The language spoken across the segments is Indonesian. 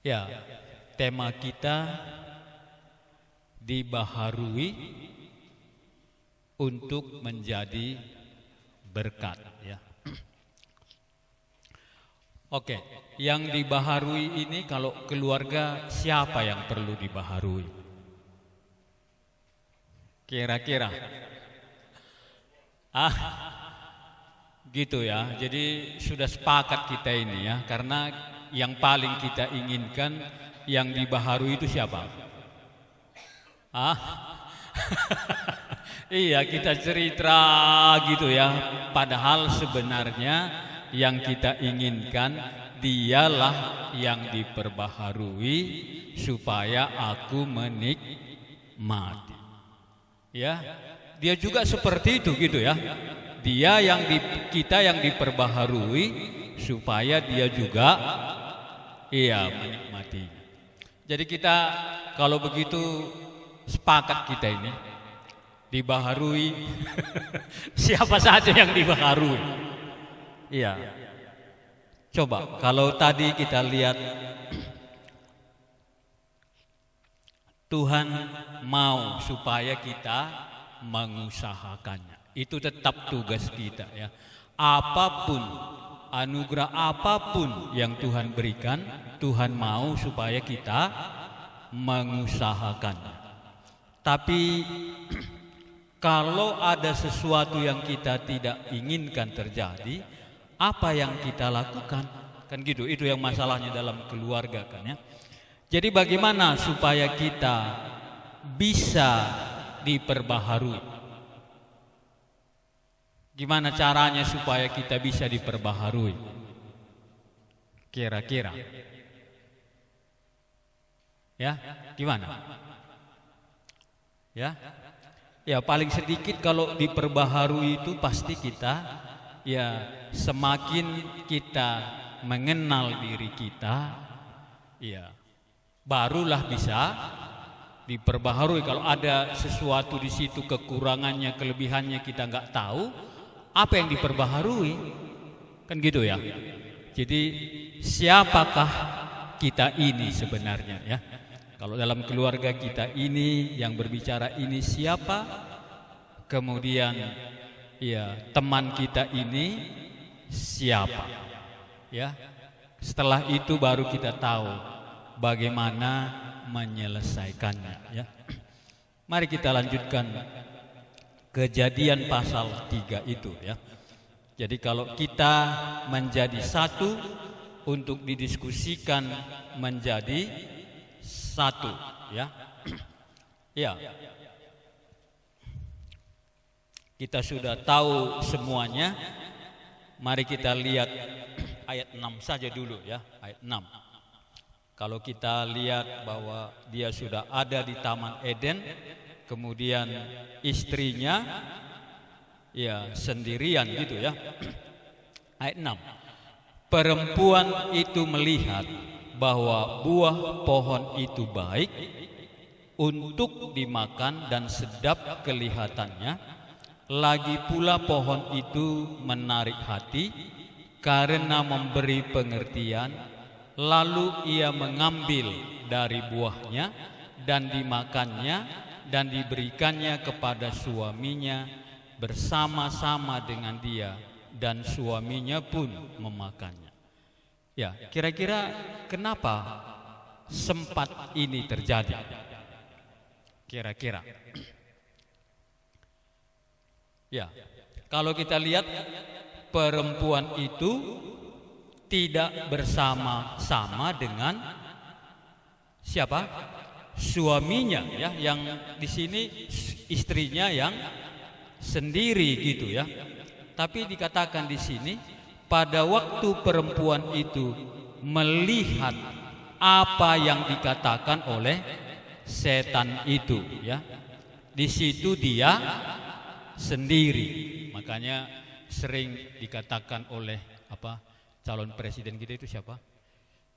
Ya, tema kita dibaharui untuk menjadi berkat, ya. Oke, yang dibaharui ini kalau keluarga siapa yang perlu dibaharui? Kira-kira? Gitu ya. Jadi sudah sepakat kita ini ya, karena yang paling kita inginkan yang dibaharui itu siapa? Iya, kita cerita gitu ya. Padahal sebenarnya yang kita inginkan dialah yang diperbaharui supaya aku menikmati. Ya, dia juga seperti itu gitu ya. Dia kita yang diperbaharui supaya dia juga menikmati. Jadi kita kalau begitu sepakat kita ini dibaharui. Siapa saja yang dibaharui? Iya. Coba kalau tadi kita lihat Tuhan mau supaya kita mengusahakannya. Itu tetap tugas kita ya. Apapun anugerah apapun yang Tuhan berikan, Tuhan mau supaya kita mengusahakannya. Tapi kalau ada sesuatu yang kita tidak inginkan terjadi, apa yang kita lakukan? Kan gitu, itu yang masalahnya dalam keluarga kan ya. Jadi bagaimana supaya kita bisa diperbaharui? Gimana caranya supaya kita bisa diperbaharui? Kira-kira? Ya, gimana? Ya paling sedikit kalau diperbaharui itu pasti kita semakin kita mengenal diri kita, barulah bisa diperbaharui. Kalau ada sesuatu di situ kekurangannya, kelebihannya kita nggak tahu, apa yang diperbaharui? Kan gitu ya. Jadi siapakah kita ini sebenarnya ya? Kalau dalam keluarga kita ini yang berbicara ini siapa? Kemudian teman kita ini siapa? Ya. Setelah itu baru kita tahu bagaimana menyelesaikannya ya. Mari kita lanjutkan Kejadian pasal 3 itu ya. Jadi kalau kita menjadi satu untuk didiskusikan menjadi satu ya. Ya. Kita sudah tahu semuanya. Mari kita lihat ayat 6 saja dulu ya, ayat 6. Kalau kita lihat bahwa dia sudah ada di Taman Eden, kemudian istrinya sendirian gitu ya. Ayat 6. Perempuan itu melihat bahwa buah pohon itu baik untuk dimakan dan sedap kelihatannya, lagi pula pohon itu menarik hati karena memberi pengertian, lalu ia mengambil dari buahnya dan dimakannya dan diberikannya kepada suaminya bersama-sama dengan dia, dan suaminya pun memakannya. Ya, kira-kira kenapa sempat ini terjadi? Kira-kira. Ya, kalau kita lihat perempuan itu tidak bersama-sama dengan siapa? Suaminya ya, yang di sini istrinya yang sendiri gitu ya. Tapi dikatakan di sini pada waktu perempuan itu melihat apa yang dikatakan oleh setan itu ya. Di situ dia sendiri. Makanya sering dikatakan oleh calon presiden kita itu siapa?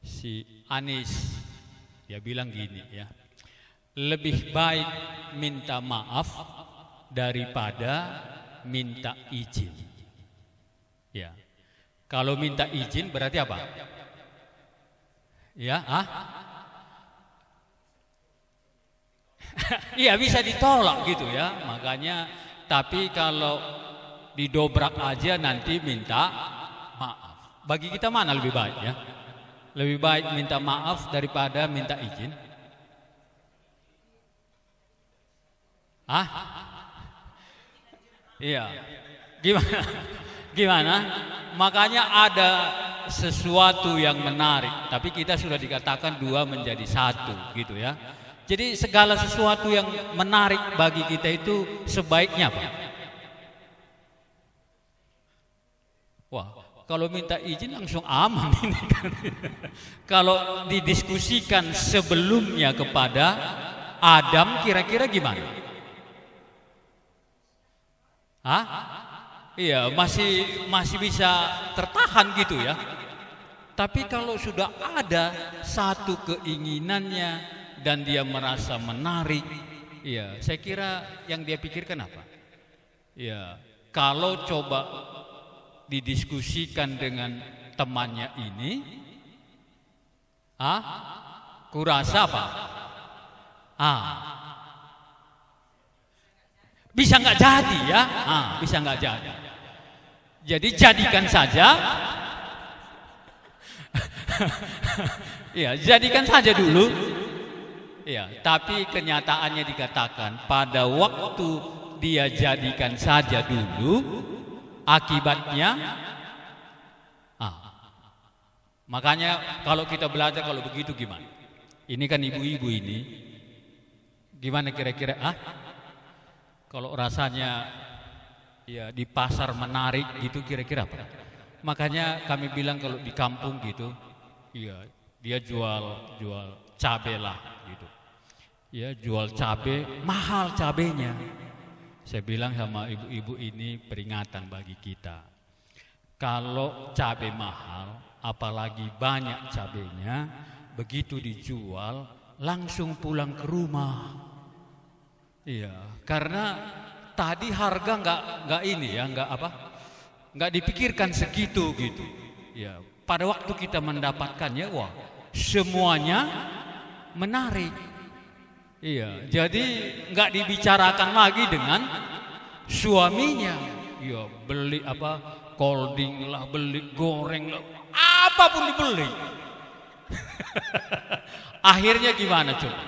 Si Anies. Dia bilang gini ya. Lebih baik minta maaf daripada minta izin. Ya. Kalau minta izin berarti apa? Ya, iya bisa ditolak gitu ya. Makanya, tapi kalau didobrak aja nanti minta maaf. Bagi kita mana lebih baik ya? Lebih baik minta maaf daripada minta izin. Iya. Gimana? Gimana? Makanya ada sesuatu yang menarik, tapi kita sudah dikatakan dua menjadi satu gitu ya. Jadi segala sesuatu yang menarik bagi kita itu sebaiknya apa? Wah, kalau minta izin langsung aman ini kan. Kalau didiskusikan sebelumnya kepada Adam kira-kira gimana? Iya, masih bisa tertahan gitu ya. Tapi kalau sudah ada satu keinginannya dan dia merasa menarik, ya saya kira yang dia pikirkan apa? Ya, kalau coba didiskusikan dengan temannya ini, kurasa apa? Bisa nggak jadi ya? Bisa nggak jadi. Jadi jadikan saja. Ya, jadikan saja dulu. Ya, tapi kenyataannya dikatakan pada waktu dia jadikan saja dulu, akibatnya makanya kalau kita belajar kalau begitu gimana? Ini kan ibu-ibu ini gimana kira-kira? Kalau rasanya ya di pasar menarik gitu kira-kira apa? Makanya kami bilang kalau di kampung gitu, ya dia jual cabai lah gitu. Ya jual cabai, mahal cabainya. Saya bilang sama ibu-ibu ini peringatan bagi kita. Kalau cabai mahal, apalagi banyak cabainya, begitu dijual langsung pulang ke rumah. Iya, karena tadi harga nggak ini ya, nggak dipikirkan segitu gitu. Ya, pada waktu kita mendapatkannya, wah semuanya menarik. Iya, jadi nggak dibicarakan lagi dengan suaminya. Ya beli colding lah, beli goreng lah, apapun dibeli. Akhirnya gimana coba?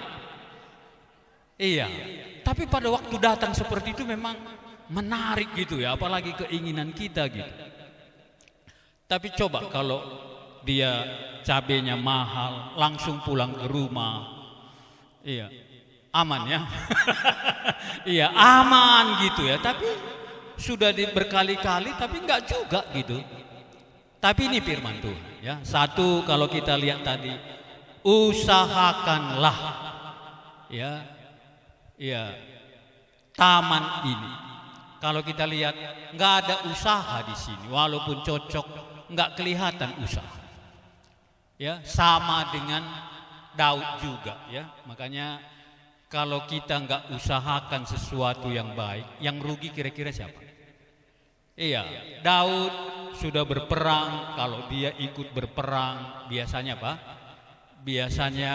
Iya. Tapi pada waktu datang seperti itu memang menarik gitu ya, apalagi keinginan kita gitu. Tapi coba kalau dia cabenya mahal, langsung pulang ke rumah, iya, aman ya, iya aman gitu ya. Tapi sudah berkali-kali, tapi enggak juga gitu. Tapi ini firman Tuhan ya. Satu, kalau kita lihat tadi, usahakanlah ya. Ya, taman ini. Kalau kita lihat nggak ada usaha di sini, walaupun cocok nggak kelihatan usaha. Ya, sama dengan Daud juga ya. Makanya kalau kita nggak usahakan sesuatu yang baik, yang rugi kira-kira siapa? Iya, Daud sudah berperang. Kalau dia ikut berperang, biasanya apa? Biasanya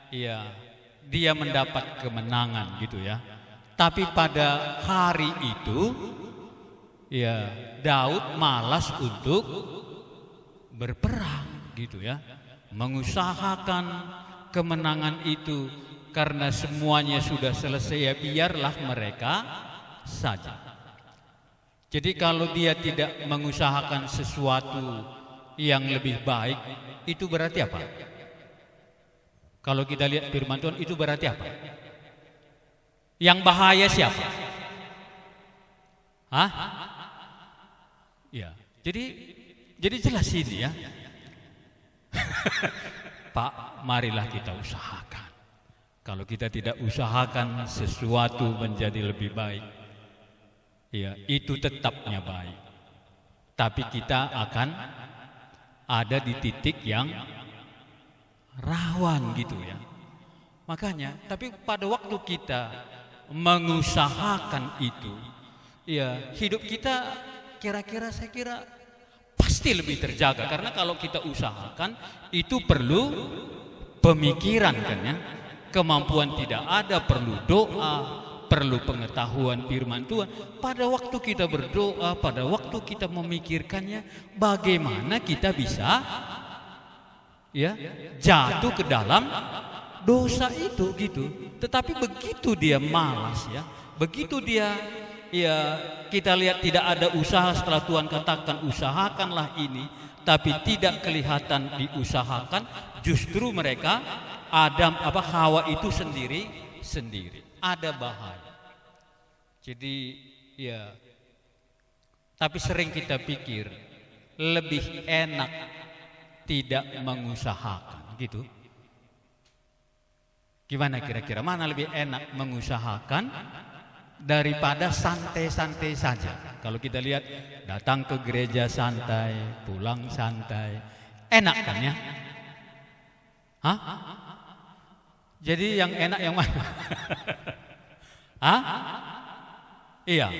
iya, dia mendapat kemenangan gitu ya. Tapi pada hari itu ya Daud malas untuk berperang gitu ya. Mengusahakan kemenangan itu karena semuanya sudah selesai, ya biarlah mereka saja. Jadi kalau dia tidak mengusahakan sesuatu yang lebih baik, itu berarti apa? Kalau kita lihat firman Tuhan itu berarti apa? Yang bahaya siapa? Ya, jadi jelas ini ya. Pak, marilah kita usahakan. Kalau kita tidak usahakan sesuatu menjadi lebih baik, ya itu tetapnya baik. Tapi kita akan ada di titik yang rawan gitu ya. Makanya, tapi pada waktu kita mengusahakan itu, ya hidup kita kira-kira saya kira pasti mesti lebih terjaga, karena kalau kita usahakan itu perlu pemikiran kan ya. Kemampuan tidak ada, perlu doa, perlu pengetahuan firman Tuhan. Pada waktu kita berdoa, pada waktu kita memikirkannya, bagaimana kita bisa ya jatuh ke dalam dosa itu gitu. Tetapi begitu dia malas ya, begitu dia ya, kita lihat tidak ada usaha, setelah Tuhan katakan usahakanlah ini, tapi tidak kelihatan diusahakan, justru mereka Hawa itu sendiri ada bahaya. Jadi ya, tapi sering kita pikir lebih enak tidak mengusahakan gitu. Gimana kira-kira, mana lebih enak mengusahakan daripada santai-santai saja? Kalau kita lihat datang ke gereja santai, pulang santai, enak kan ya? Hah? Jadi yang enak yang mana? Hah? Iya.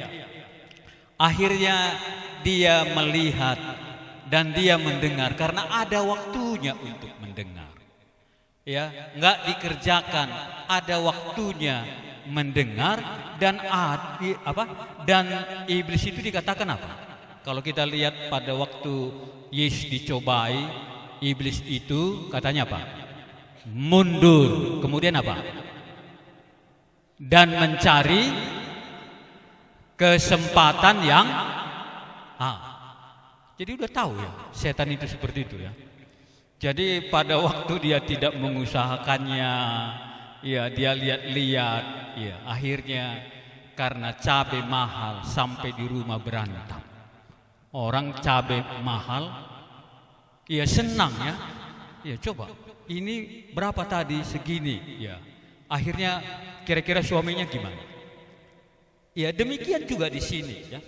Akhirnya dia melihat dan dia mendengar karena ada waktunya untuk mendengar. Ya, enggak dikerjakan, ada waktunya mendengar. Dan dan iblis itu dikatakan apa? Kalau kita lihat pada waktu Yesus dicobai, iblis itu katanya apa? Mundur. Kemudian apa? Dan mencari kesempatan yang jadi udah tahu ya, setan itu seperti itu ya. Jadi pada waktu dia tidak mengusahakannya, ya dia lihat-lihat, ya akhirnya karena cabai mahal sampai di rumah berantem. Orang cabai mahal, ya senang ya. Ya coba, ini berapa tadi? Segini, ya. Akhirnya kira-kira suaminya gimana? Ya demikian juga di sini ya.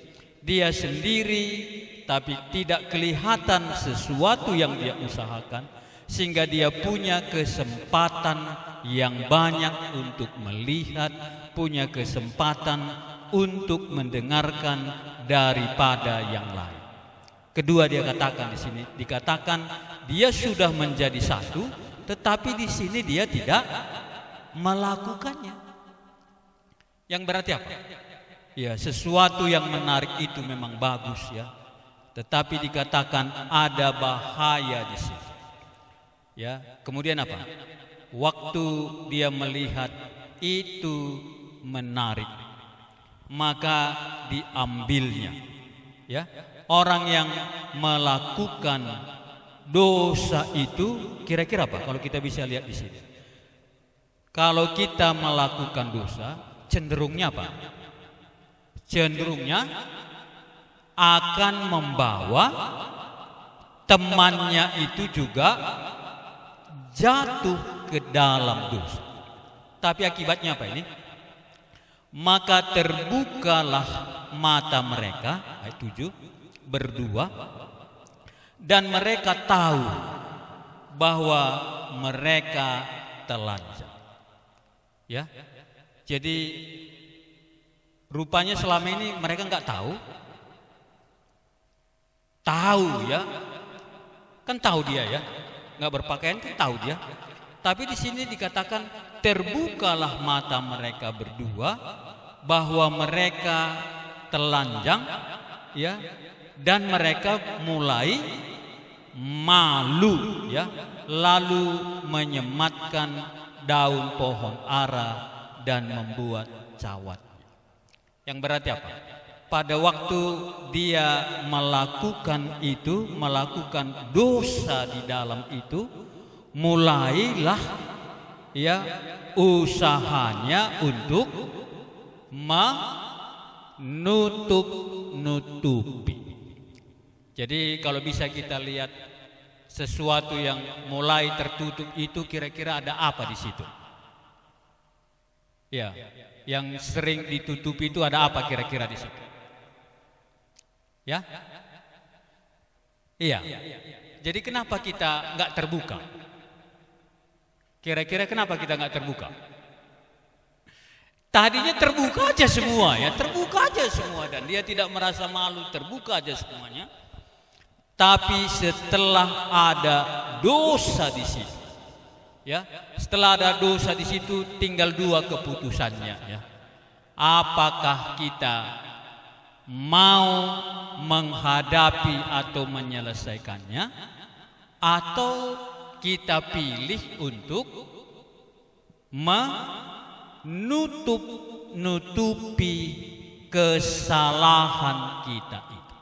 Dia sendiri tapi tidak kelihatan sesuatu yang dia usahakan, sehingga dia punya kesempatan yang banyak untuk melihat, punya kesempatan untuk mendengarkan daripada yang lain. Kedua dia katakan di sini, dikatakan dia sudah menjadi satu, tetapi di sini dia tidak melakukannya. Yang berarti apa? Ya, sesuatu yang menarik itu memang bagus ya, tetapi dikatakan ada bahaya di sini. Ya, kemudian apa? Waktu dia melihat itu menarik, maka diambilnya. Ya, orang yang melakukan dosa itu kira-kira apa? Kalau kita bisa lihat di sini, kalau kita melakukan dosa, cenderungnya apa? Cenderungnya akan membawa temannya itu juga jatuh ke dalam dosa. Tapi akibatnya apa ini? Maka terbukalah mata mereka, ayat 7, berdua, dan mereka tahu bahwa mereka telanjang. Ya, jadi rupanya selama ini mereka nggak tahu ya, kan tahu dia ya, nggak berpakaian kan tahu dia. Tapi di sini dikatakan terbukalah mata mereka berdua bahwa mereka telanjang, ya, dan mereka mulai malu, ya, lalu menyematkan daun pohon ara dan membuat cawat. Yang berarti apa? Pada waktu dia melakukan itu, melakukan dosa di dalam itu, mulailah ya usahanya untuk menutup-nutupi. Jadi kalau bisa kita lihat sesuatu yang mulai tertutup itu, kira-kira ada apa di situ? Ya, yang sering ditutupi itu ada apa kira-kira di situ? Ya, iya. Jadi kenapa kita nggak terbuka? Kira-kira kenapa kita nggak terbuka? Tadinya terbuka aja semua ya, terbuka aja semua, dan dia tidak merasa malu, terbuka aja semuanya. Tapi setelah ada dosa di situ, ya, setelah ada dosa di situ tinggal dua keputusannya, ya. Apakah kita mau menghadapi atau menyelesaikannya, atau kita pilih untuk menutupi kesalahan kita itu.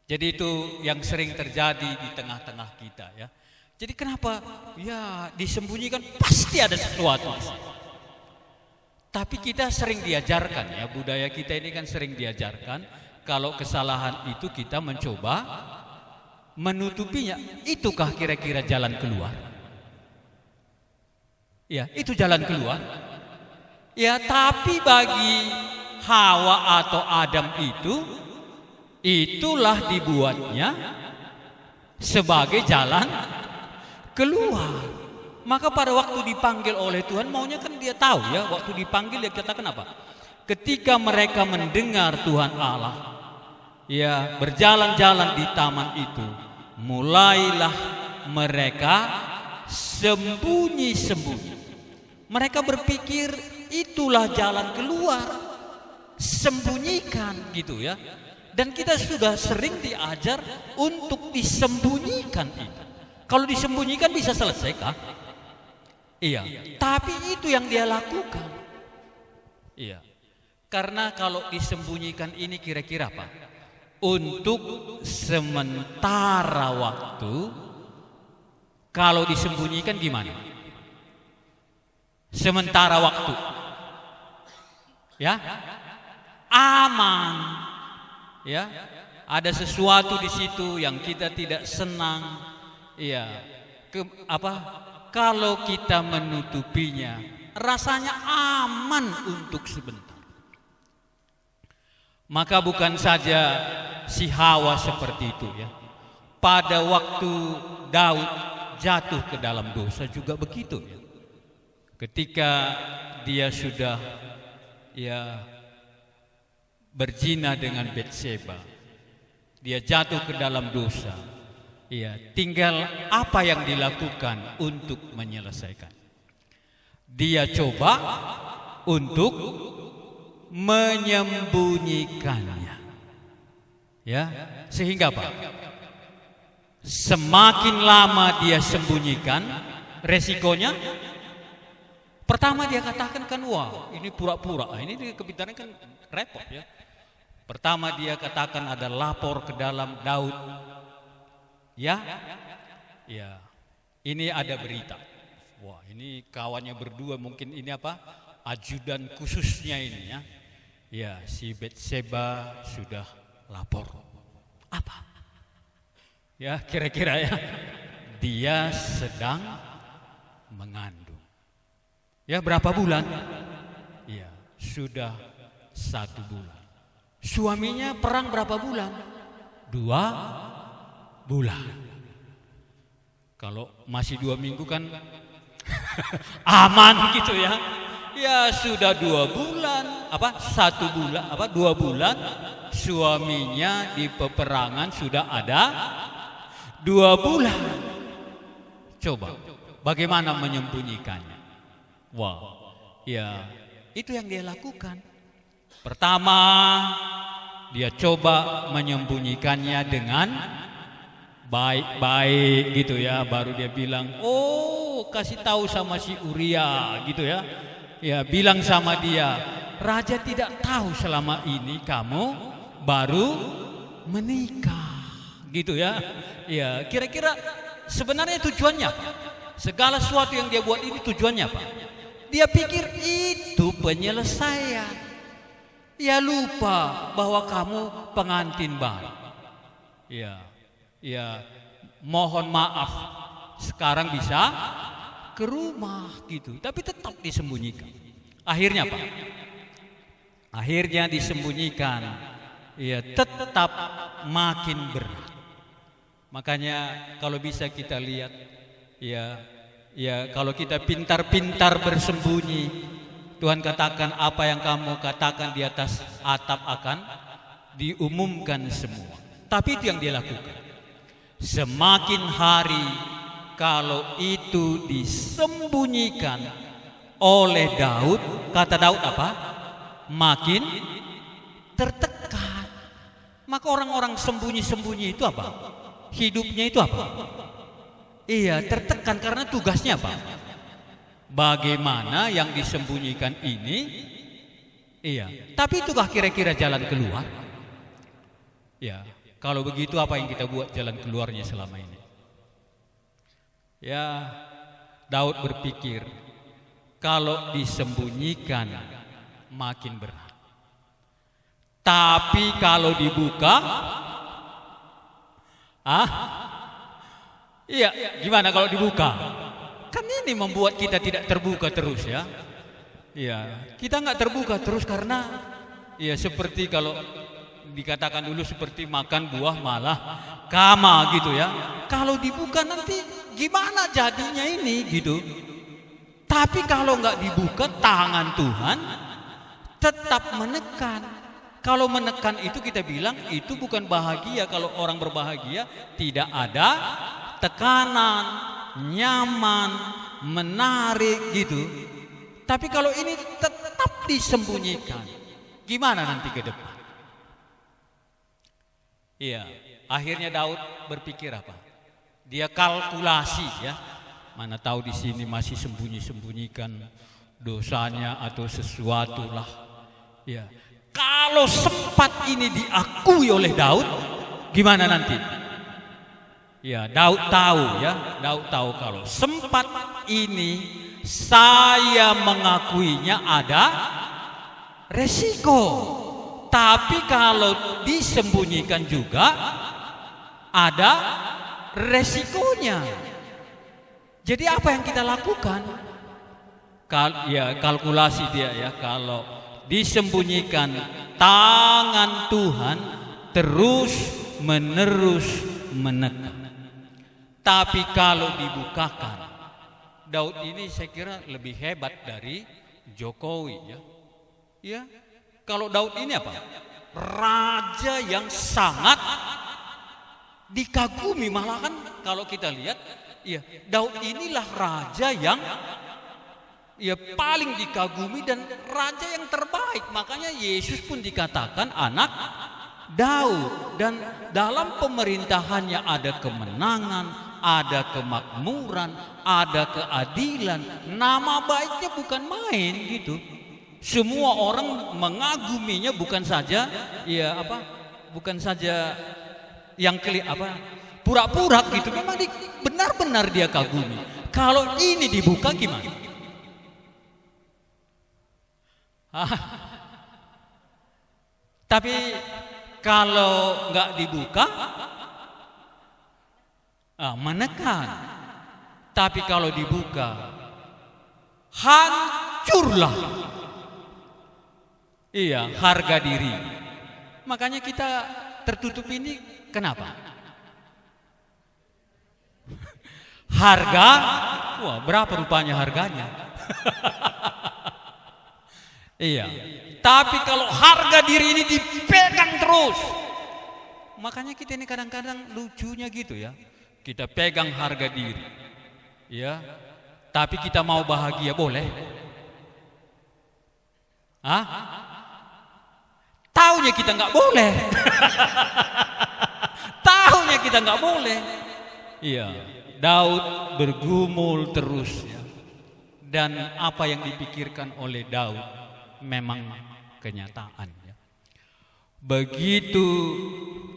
Jadi itu yang sering terjadi di tengah-tengah kita, ya. Jadi kenapa? Ya, disembunyikan pasti ada sesuatu. Tapi kita sering diajarkan, ya, budaya kita ini kan sering diajarkan kalau kesalahan itu kita mencoba menutupinya. Itukah kira-kira jalan keluar? Ya, itu jalan keluar. Ya, tapi bagi Hawa atau Adam itulah dibuatnya sebagai jalan keluar. Maka pada waktu dipanggil oleh Tuhan, maunya kan dia tahu, ya, waktu dipanggil dia katakan apa? Ketika mereka mendengar Tuhan Allah, ya, berjalan-jalan di taman itu, mulailah mereka sembunyi-sembunyi. Mereka berpikir itulah jalan keluar, sembunyikan gitu, ya. Dan kita sudah sering diajar untuk disembunyikan itu. Kalau disembunyikan bisa selesai kah? Iya, tapi itu yang dia lakukan. Iya, karena kalau disembunyikan ini kira-kira apa? Untuk sementara waktu. Kalau disembunyikan gimana? Sementara waktu, ya, aman, ya. Ada sesuatu di situ yang kita tidak senang, ya. Kalau kita menutupinya, rasanya aman untuk sebentar. Maka bukan saja si Hawa seperti itu, ya. Pada waktu Daud jatuh ke dalam dosa juga begitu, ya. Ketika dia sudah, ya, berzina dengan Betseba, dia jatuh ke dalam dosa. Ya, tinggal apa yang dilakukan untuk menyelesaikan. Dia coba untuk menyembunyikannya, ya, sehingga apa? Semakin lama dia sembunyikan, resikonya pertama dia katakan kan, wah, ini pura-pura. Ini kepintaran kan repot, ya. Pertama dia katakan ada lapor ke dalam Daud. Ya, ya, ini ada berita. Wah, ini kawannya berdua, mungkin ini apa? Ajudan khususnya ini, ya. Ya, si Betseba sudah lapor. Apa? Ya, kira-kira, ya, dia sedang mengandung. Ya, berapa bulan? Ya, sudah 1 bulan. Suaminya perang berapa bulan? 2 bulan. Kalau masih 2 minggu kan aman gitu, ya. Ya, sudah 2 bulan, 1 bulan, 2 bulan suaminya di peperangan sudah ada 2 bulan. Coba bagaimana menyembunyikannya? Wah, ya, itu yang dia lakukan. Pertama, dia coba menyembunyikannya dengan baik-baik gitu, ya. Baru dia bilang, oh, kasih tahu sama si Uria gitu, ya. Ya, bilang sama dia, raja tidak tahu selama ini kamu baru menikah gitu, ya. Ya, kira-kira sebenarnya tujuannya apa? Segala sesuatu yang dia buat ini tujuannya apa? Dia pikir itu penyelesaian. Ya, lupa bahwa kamu pengantin baru. Ya, ya, mohon maaf, sekarang bisa ke rumah gitu, tapi tetap disembunyikan. Akhirnya apa? Akhirnya disembunyikan, ya, tetap makin berat. Makanya kalau bisa kita lihat, ya, ya, kalau kita pintar-pintar bersembunyi, Tuhan katakan apa yang kamu katakan di atas atap akan diumumkan semua. Tapi itu yang dia lakukan. Semakin hari kalau itu disembunyikan oleh Daud, kata Daud apa? Makin tertekan. Maka orang-orang sembunyi-sembunyi itu apa? Hidupnya itu apa? Iya, tertekan karena tugasnya apa? Bagaimana yang disembunyikan ini? Iya, tapi itukah kira-kira jalan keluar? Ya, kalau begitu apa yang kita buat jalan keluarnya selama ini? Ya, Daud berpikir kalau disembunyikan makin berat. Tapi kalau dibuka, iya, gimana kalau dibuka? Kan ini membuat kita tidak terbuka terus ya. Iya, kita nggak terbuka terus karena ya seperti kalau dikatakan dulu seperti makan buah malah kama gitu ya. Kalau dibuka nanti gimana jadinya ini gitu. Tapi kalau nggak dibuka, tangan Tuhan tetap menekan. Kalau menekan itu kita bilang itu bukan bahagia. Kalau orang berbahagia tidak ada tekanan, nyaman, menarik gitu. Tapi kalau ini tetap disembunyikan, gimana nanti ke depan? Iya, akhirnya Daud berpikir apa? Dia kalkulasi ya. Mana tahu di sini masih sembunyi-sembunyikan dosanya atau sesuatu lah. Ya. Kalau sempat ini diakui oleh Daud, gimana nanti? Ya, Daud tahu ya. Daud tahu kalau sempat ini saya mengakuinya ada resiko. Tapi kalau disembunyikan juga ada resikonya. Jadi apa yang kita lakukan? Kalkulasi dia ya, kalau disembunyikan tangan Tuhan terus menerus menekan. Tapi kalau dibukakan, Daud ini saya kira lebih hebat dari Jokowi ya. Ya, kalau Daud ini apa? Raja yang sangat dikagumi, malahan kalau kita lihat ya, Daud inilah raja yang ya paling dikagumi dan raja yang terbaik. Makanya Yesus pun dikatakan anak Daud, dan dalam pemerintahannya ada kemenangan, ada kemakmuran, ada keadilan. Nama baiknya bukan main gitu. Semua orang mengaguminya, bukan saja ya apa? Bukan saja yang pura-pura gitu. Memang benar-benar dia kagumi. Kalau ini dibuka gimana? Tapi kalau nggak dibuka, menekan. Tapi kalau dibuka, hancurlah. Iya, harga diri. Makanya kita tertutup ini kenapa? Harga, wah berapa rupanya harganya? Iya. Tapi kalau harga diri ini dipegang terus, makanya kita ini kadang-kadang lucunya gitu ya. Kita pegang harga diri, ya. Tapi kita mau bahagia boleh? Taunya kita nggak boleh. Taunya kita nggak boleh. Iya. Daud bergumul terus ya. Dan apa yang dipikirkan oleh Daud memang kenyataan ya. Begitu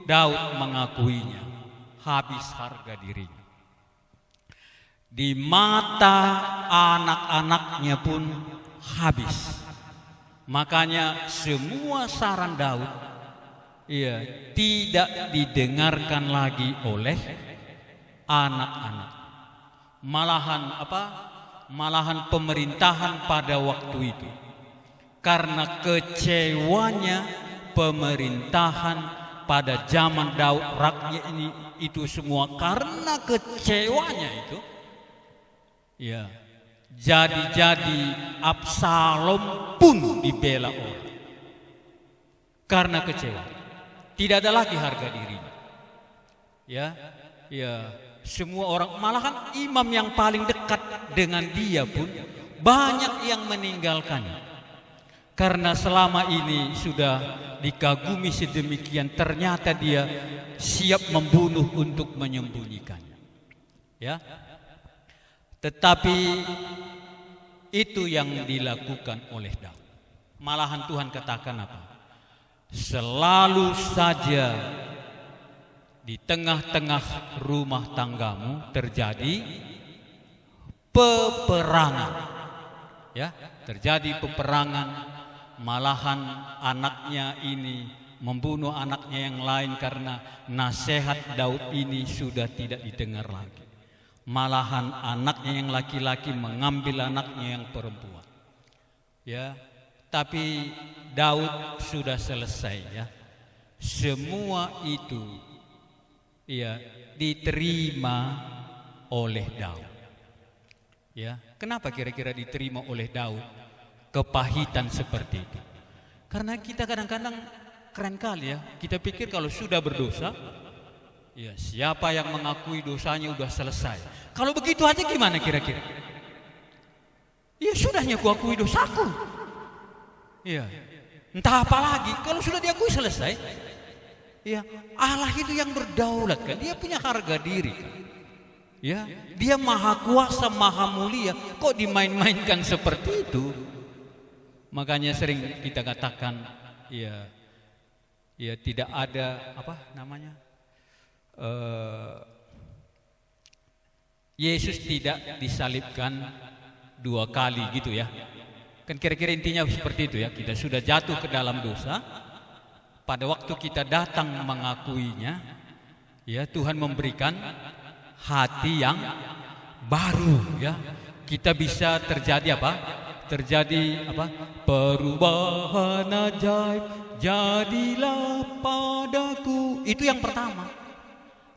Daud mengakuinya, habis harga dirinya. Di mata anak-anaknya pun habis. Makanya semua saran Daud tidak didengarkan lagi oleh anak-anak. Malahan pemerintahan pada waktu itu, karena kecewanya pemerintahan pada zaman Daud, rakyat ini itu semua karena kecewanya itu, ya, jadi Absalom pun dibela orang karena kecewa. Tidak ada lagi harga dirinya. Ya, ya, semua orang, malahan imam yang paling dekat dengan dia pun banyak yang meninggalkannya. Karena selama ini sudah dikagumi sedemikian, ternyata dia siap membunuh untuk menyembunyikannya. Ya. Tetapi itu yang dilakukan oleh Daud. Malahan Tuhan katakan apa? Selalu saja di tengah-tengah rumah tanggamu terjadi peperangan. Ya, terjadi peperangan. Malahan anaknya ini membunuh anaknya yang lain karena nasihat Daud ini sudah tidak didengar lagi. Malahan anaknya yang laki-laki mengambil anaknya yang perempuan. Ya, tapi Daud sudah selesai ya. Semua itu ya diterima oleh Daud. Ya, kenapa kira-kira diterima oleh Daud? Kepahitan seperti itu. Karena kita kadang-kadang keren kali ya. Kita pikir kalau sudah berdosa, ya siapa yang mengakui dosanya udah selesai. Kalau begitu aja gimana kira-kira? Ya sudahnya ku akui dosaku. Ya, entah apa lagi. Kalau sudah diakui selesai. Ya, Allah itu yang berdaulat kan. Dia punya harga diri kan. Ya, dia maha kuasa, maha mulia. Kok dimain-mainkan seperti itu? Makanya sering kita katakan, ya tidak ada apa namanya, Yesus tidak disalibkan 2 kali gitu ya. Kan kira-kira intinya seperti itu ya. Kita sudah jatuh ke dalam dosa. Pada waktu kita datang mengakuinya, ya Tuhan memberikan hati yang baru ya. Kita bisa terjadi apa? Terjadi apa? Perubahan ajaib jadilah padaku. Itu yang pertama.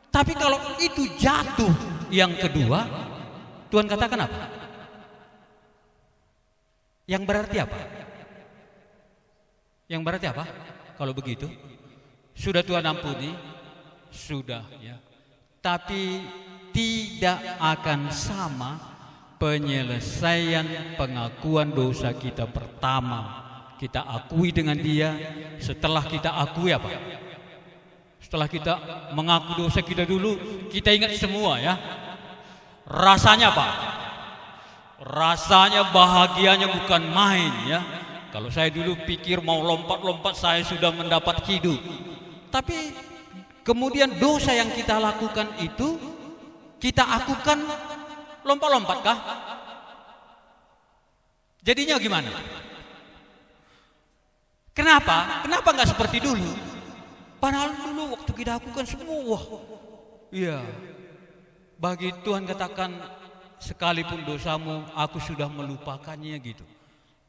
Tapi kalau itu jatuh yang kedua, Tuhan katakan apa? Yang berarti apa? Yang berarti apa? Kalau begitu, sudah Tuhan ampuni, sudah ya. Tapi tidak akan sama penyelesaian pengakuan dosa kita pertama. Kita akui dengan dia. Setelah kita akui apa? Setelah kita mengaku dosa kita dulu, kita ingat semua ya. Rasanya apa? Rasanya bahagianya bukan main ya. Kalau saya dulu pikir mau lompat-lompat saya sudah mendapat hidup. Tapi kemudian dosa yang kita lakukan itu kita akukan lompat-lompat kah? Jadinya gimana? Kenapa? Kenapa nggak seperti dulu? Padahal dulu waktu kita lakukan semua, iya. Bagi Tuhan katakan sekalipun dosamu, aku sudah melupakannya gitu.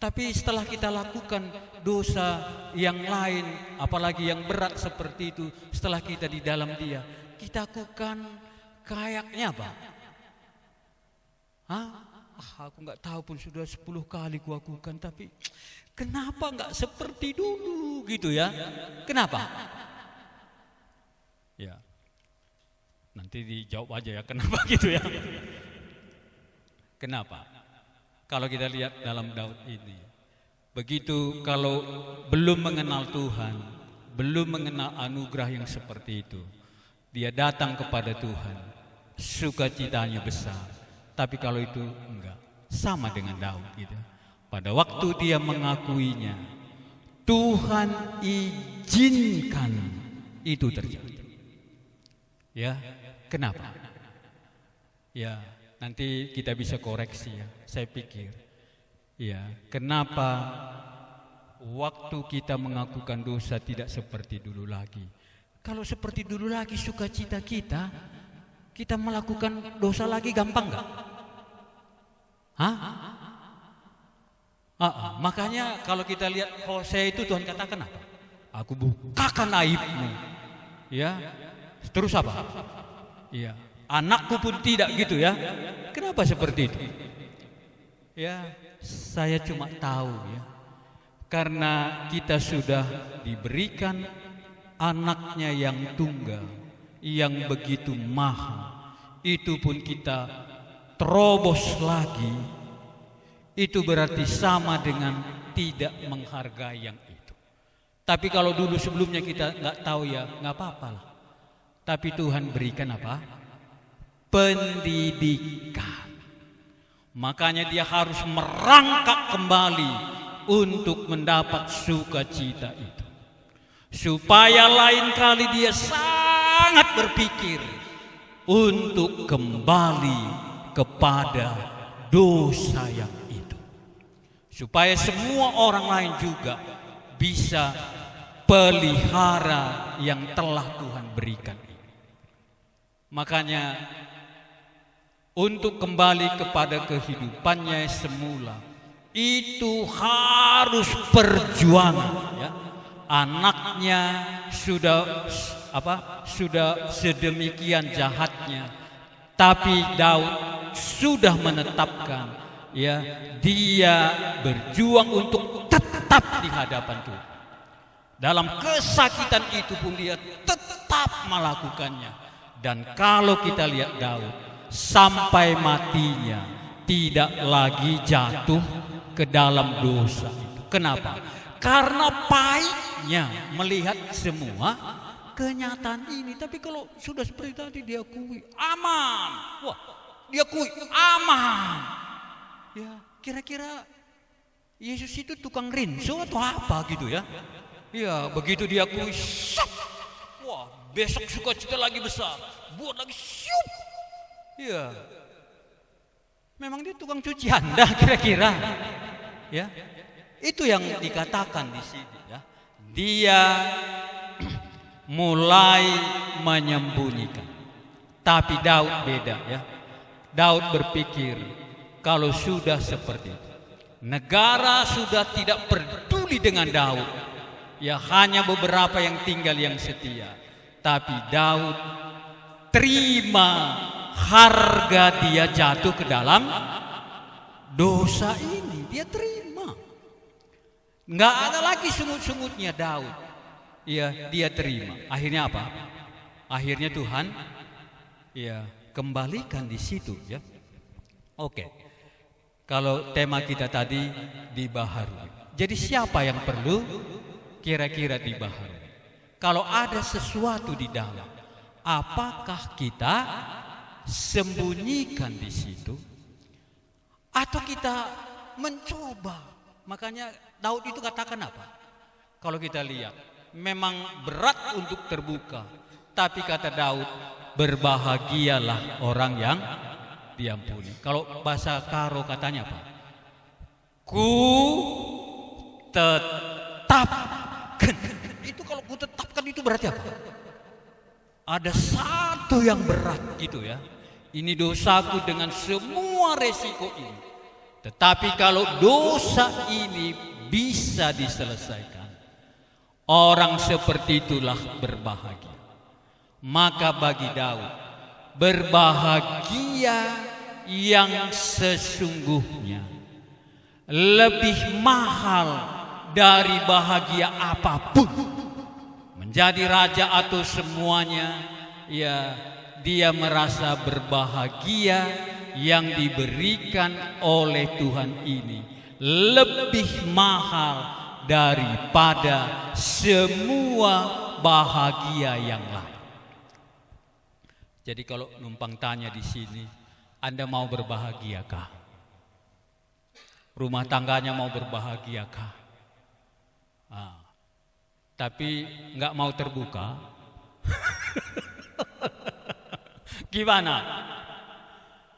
Tapi setelah kita lakukan dosa yang lain, apalagi yang berat seperti itu, setelah kita di dalam dia, kita lakukan kayaknya apa? Hah? Aku nggak tahu pun sudah 10 kali ku lakukan, tapi kenapa nggak seperti dulu gitu ya? Kenapa? Ya, nanti dijawab aja ya kenapa gitu ya. Kenapa? Kalau kita lihat dalam Daud ini, begitu kalau belum mengenal Tuhan, belum mengenal anugerah yang seperti itu, dia datang kepada Tuhan, sukacitanya besar. Tapi kalau itu enggak, sama dengan Daud gitu. Pada waktu dia mengakuinya, Tuhan izinkan itu terjadi. Ya, kenapa? Ya, nanti kita bisa koreksi ya. Saya pikir, ya, kenapa waktu kita mengakukan dosa tidak seperti dulu lagi? Kalau seperti dulu lagi sukacita kita melakukan dosa lagi gampang nggak? Hah? Makanya kalau kita lihat Hosea itu Tuhan katakan apa? Aku bukakan aibmu. Ya, terus apa? Ya. Anakku pun tidak gitu ya. Kenapa seperti itu? Ya, saya cuma tahu ya. Karena kita sudah diberikan anaknya yang tunggal, yang begitu mahal, itu pun kita terobos lagi, itu berarti sama dengan tidak menghargai yang itu. Tapi kalau dulu sebelumnya kita nggak tahu ya nggak apa-apa lah. Tapi Tuhan berikan apa? Pendidikan. Makanya dia harus merangkak kembali untuk mendapat sukacita itu. Supaya lain kali dia sangat berpikir untuk kembali kepada dosa yang itu. Supaya semua orang lain juga bisa pelihara yang telah Tuhan berikan. Makanya untuk kembali kepada kehidupannya semula itu harus perjuangan, ya. Anaknya sudah sedemikian jahatnya, tapi Daud sudah menetapkan, ya, dia berjuang untuk tetap di hadapan Tuhan. Dalam kesakitan itu pun dia tetap melakukannya. Dan kalau kita lihat Daud sampai matinya tidak lagi jatuh ke dalam dosa itu. Kenapa? Karena pahitnya melihat semua kenyataan ini. Tapi kalau sudah seperti tadi diakui aman, wah, diakui aman. Ya, kira-kira Yesus itu tukang rinso atau apa gitu ya? Ya, begitu diakui, syup, wah, besok sukacita lagi besar, buat lagi, syup. Ya, memang dia tukang cuci Anda kira-kira, ya. Itu yang dikatakan di sini, ya. Dia mulai menyembunyikan. Tapi Daud beda, ya. Daud berpikir kalau sudah seperti itu, negara sudah tidak peduli dengan Daud. Ya, hanya beberapa yang tinggal yang setia. Tapi Daud terima harga dia jatuh ke dalam dosa ini. Dia terima. Nggak ada lagi sungut-sungutnya Daud. Ya, dia terima. Akhirnya apa? Akhirnya Tuhan, ya, kembalikan di situ, ya. Oke. Kalau tema kita tadi dibaharui. Jadi siapa yang perlu kira-kira dibaharui? Kalau ada sesuatu di dalam, apakah kita sembunyikan di situ atau kita mencoba? Makanya Daud itu katakan apa? Kalau kita lihat, memang berat untuk terbuka. Tapi kata Daud, berbahagialah orang yang diampuni. Kalau bahasa Karo katanya apa? Ku tetapkan. Itu kalau ku tetapkan itu berarti apa? Ada satu yang berat gitu ya. Ini dosaku dengan semua resiko ini. Tetapi kalau dosa ini bisa diselesaikan, orang seperti itulah berbahagia. Maka bagi Daud, berbahagia yang sesungguhnya lebih mahal dari bahagia apapun. Menjadi raja atau semuanya, ya, dia merasa berbahagia yang diberikan oleh Tuhan ini lebih mahal daripada semua bahagia yang lain. Jadi kalau numpang tanya di sini, Anda mau berbahagiakah? Rumah tangganya mau berbahagiakah? Tapi nggak mau terbuka. Gimana?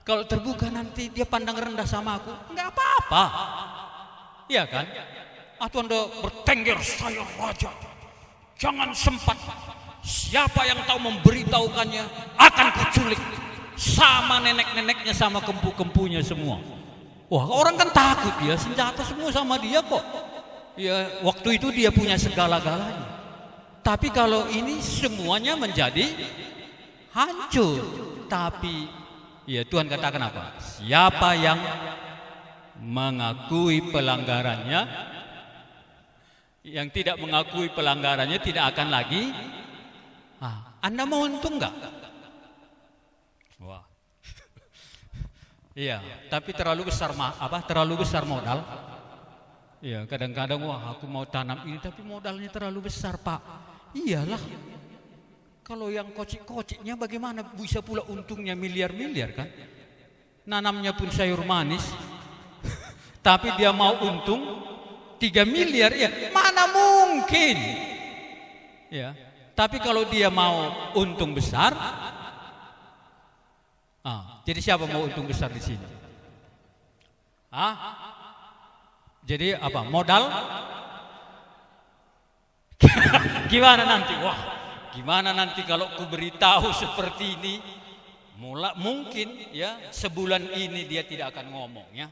Kalau terbuka nanti dia pandang rendah sama aku, nggak apa-apa, iya kan? Atau Anda bertengger, saya raja, jangan sempat. Siapa yang tahu memberitahukannya akan kuculik sama nenek-neneknya, sama kempu-kempunya semua. Wah, orang kan takut dia, senjata semua sama dia kok. Ya, waktu itu dia punya segala-galanya. Tapi kalau ini semuanya menjadi hancur. Tapi ya, Tuhan katakan apa? Siapa yang mengakui pelanggarannya, yang tidak mengakui pelanggarannya tidak akan lagi Anda mau untung nggak? Wah. Iya, tapi terlalu besar modal. Iya, kadang-kadang wah aku mau tanam ini tapi modalnya terlalu besar, Pak. Iyalah. Kalau yang kocik-kociknya bagaimana bisa pula untungnya miliar-miliar kan? Nanamnya pun sayur manis. Tapi dia mau untung 3 miliar, ya mana mungkin? Ya, tapi kalau dia mau untung besar, jadi siapa mau untung besar di sini? Jadi apa? Modal? Gimana nanti? Wah, gimana nanti kalau ku beritahu seperti ini? Mungkin ya sebulan ini dia tidak akan ngomong ya.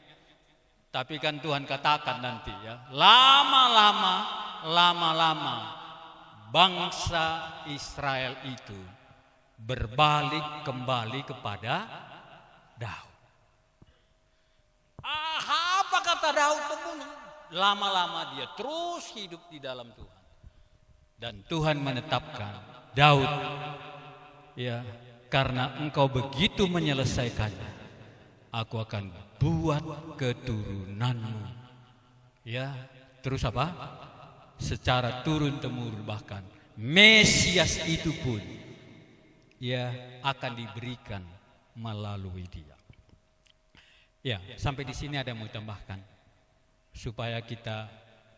Tapi kan Tuhan katakan nanti ya, lama-lama bangsa Israel itu berbalik kembali kepada Daud. Apa kata Daud pembunuh? Lama-lama dia terus hidup di dalam Tuhan. Dan Tuhan menetapkan Daud, ya, karena engkau begitu menyelesaikannya, aku akan buat keturunanmu. Ya, terus apa? Secara turun-temurun bahkan Mesias itu pun ya akan diberikan melalui dia. Ya, sampai di sini ada yang mau tambahkan supaya kita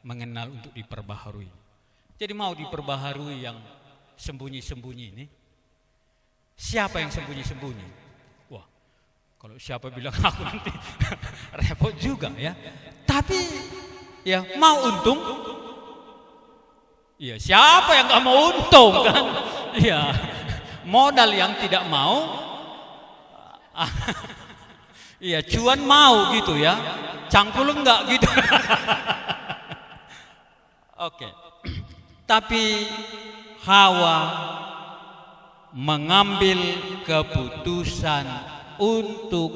mengenal untuk diperbaharui. Jadi mau diperbaharui yang sembunyi-sembunyi ini. Siapa yang sembunyi-sembunyi? Wah, kalau siapa bilang aku nanti repot juga ya. Tapi ya mau untung? Iya, siapa yang gak mau untung kan? Iya, modal yang tidak mau. Iya, cuan mau gitu ya. Cangkul enggak gitu. Oke. Tapi Hawa mengambil keputusan untuk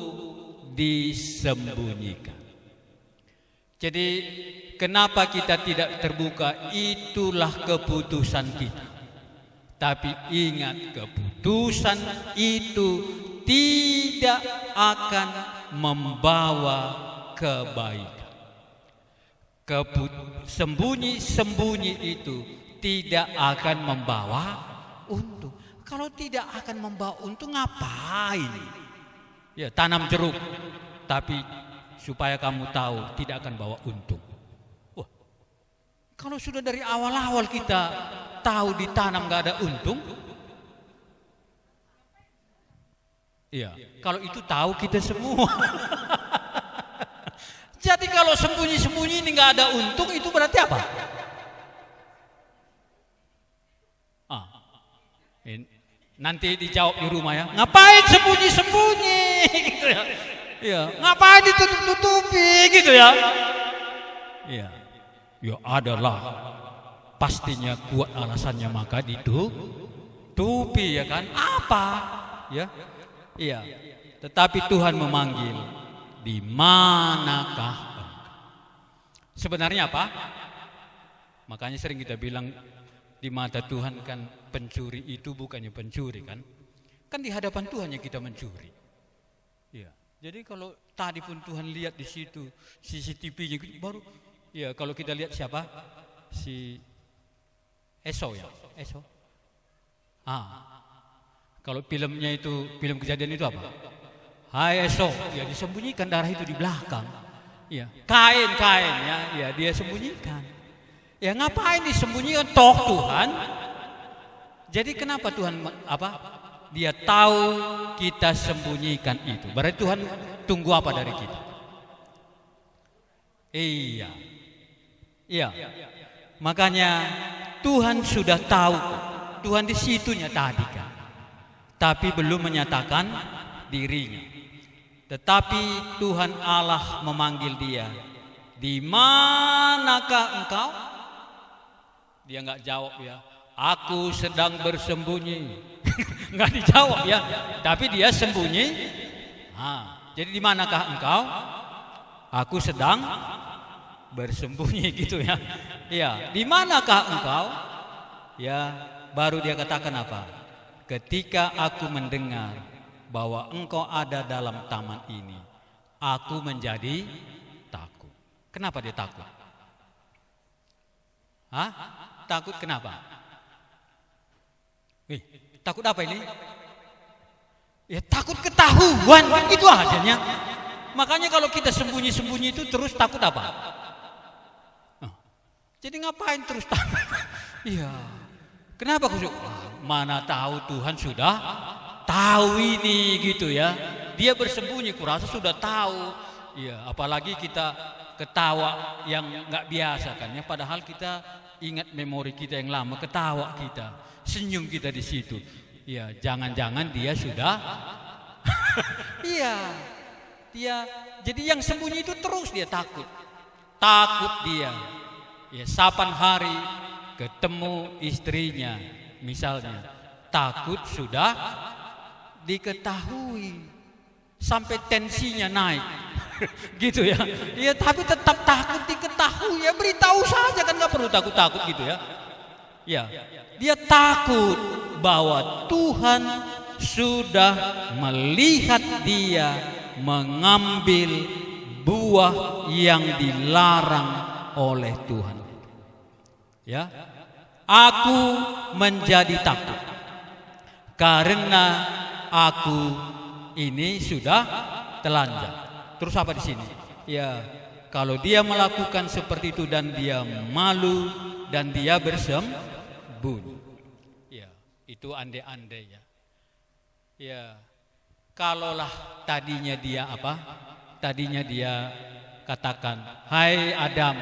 disembunyikan. Jadi kenapa kita tidak terbuka? Itulah keputusan kita. Tapi ingat, keputusan itu tidak akan membawa kebaikan. Sembunyi-sembunyi itu tidak akan membawa untung. Kalau tidak akan membawa untung, ngapain? Ya, tanam jeruk, tapi supaya kamu tahu tidak akan bawa untung. Wah, kalau sudah dari awal-awal kita tahu ditanam gak ada untung, iya, kalau itu tahu kita semua. Jadi kalau sembunyi-sembunyi ini gak ada untung, itu berarti apa? Nanti dijawab di rumah ya, ngapain sembunyi-sembunyi gitu ya. Iya, ngapain ditutup-tutupi gitu ya. Iya. Ya adalah pastinya kuat alasannya maka ditutupi ya kan? Apa? Ya. Iya. Tetapi Tuhan memanggil, di manakah engkau? Sebenarnya apa? Makanya sering kita bilang di mata Tuhan kan pencuri itu bukannya pencuri kan? Kan di hadapan Tuhan yang kita mencuri. Iya. Jadi kalau tadi pun Tuhan lihat di situ CCTV-nya baru, ya kalau kita lihat siapa? Si Esau ya, Esau. Kalau filmnya itu, film kejadian itu apa? Hai Esau, ya disembunyikan darah itu di belakang. Ya, kain ya dia sembunyikan. Ya ngapain disembunyikan toh Tuhan? Jadi kenapa Tuhan Dia tahu kita sembunyikan itu. Berarti Tuhan tunggu apa dari kita? Iya. Makanya Tuhan sudah tahu. Tuhan di situnya tadi kan. Tapi belum menyatakan dirinya. Tetapi Tuhan Allah memanggil dia. Di manakah engkau? Dia nggak jawab ya. Aku sedang bersembunyi. Nggak dijawab ya. Tapi dia sembunyi. Jadi di manakah engkau? Aku sedang bersembunyi gitu ya. Iya. Di manakah engkau? Ya, baru dia katakan apa? Ketika aku mendengar bahwa engkau ada dalam taman ini, aku menjadi takut. Kenapa dia takut? Hah? Takut kenapa? Takut apa ini? Ya takut ketahuan, itu ajanya. Makanya kalau kita sembunyi-sembunyi itu terus takut apa? Jadi ngapain terus takut? Iya. Kenapa khusyuk? Mana tahu Tuhan sudah tahu ini gitu ya. Dia bersembunyi, kurasa sudah tahu. Iya, apalagi kita ketawa yang nggak biasa kan ya. Padahal kita ingat memori kita yang lama, ketawa kita, senyum kita di situ. Iya, jangan-jangan dia sudah. Iya, dia. Jadi yang sembunyi itu terus dia takut dia. Ya, sapan hari ketemu istrinya, misalnya, takut sudah diketahui, sampai tensinya naik, gitu ya. Ya, tapi tetap takut diketahui. Ya, beritahu saja kan, nggak perlu takut-takut gitu ya. Ya, dia takut bahwa Tuhan sudah melihat dia mengambil buah yang dilarang oleh Tuhan. Ya, aku menjadi takut karena aku ini sudah telanjang. Terus apa di sini? Ya, kalau dia melakukan seperti itu dan dia malu dan dia bersembunyi. Ya, itu andai-andai ya. Ya, kalaulah tadinya dia apa? Tadinya dia katakan, "Hai Adam,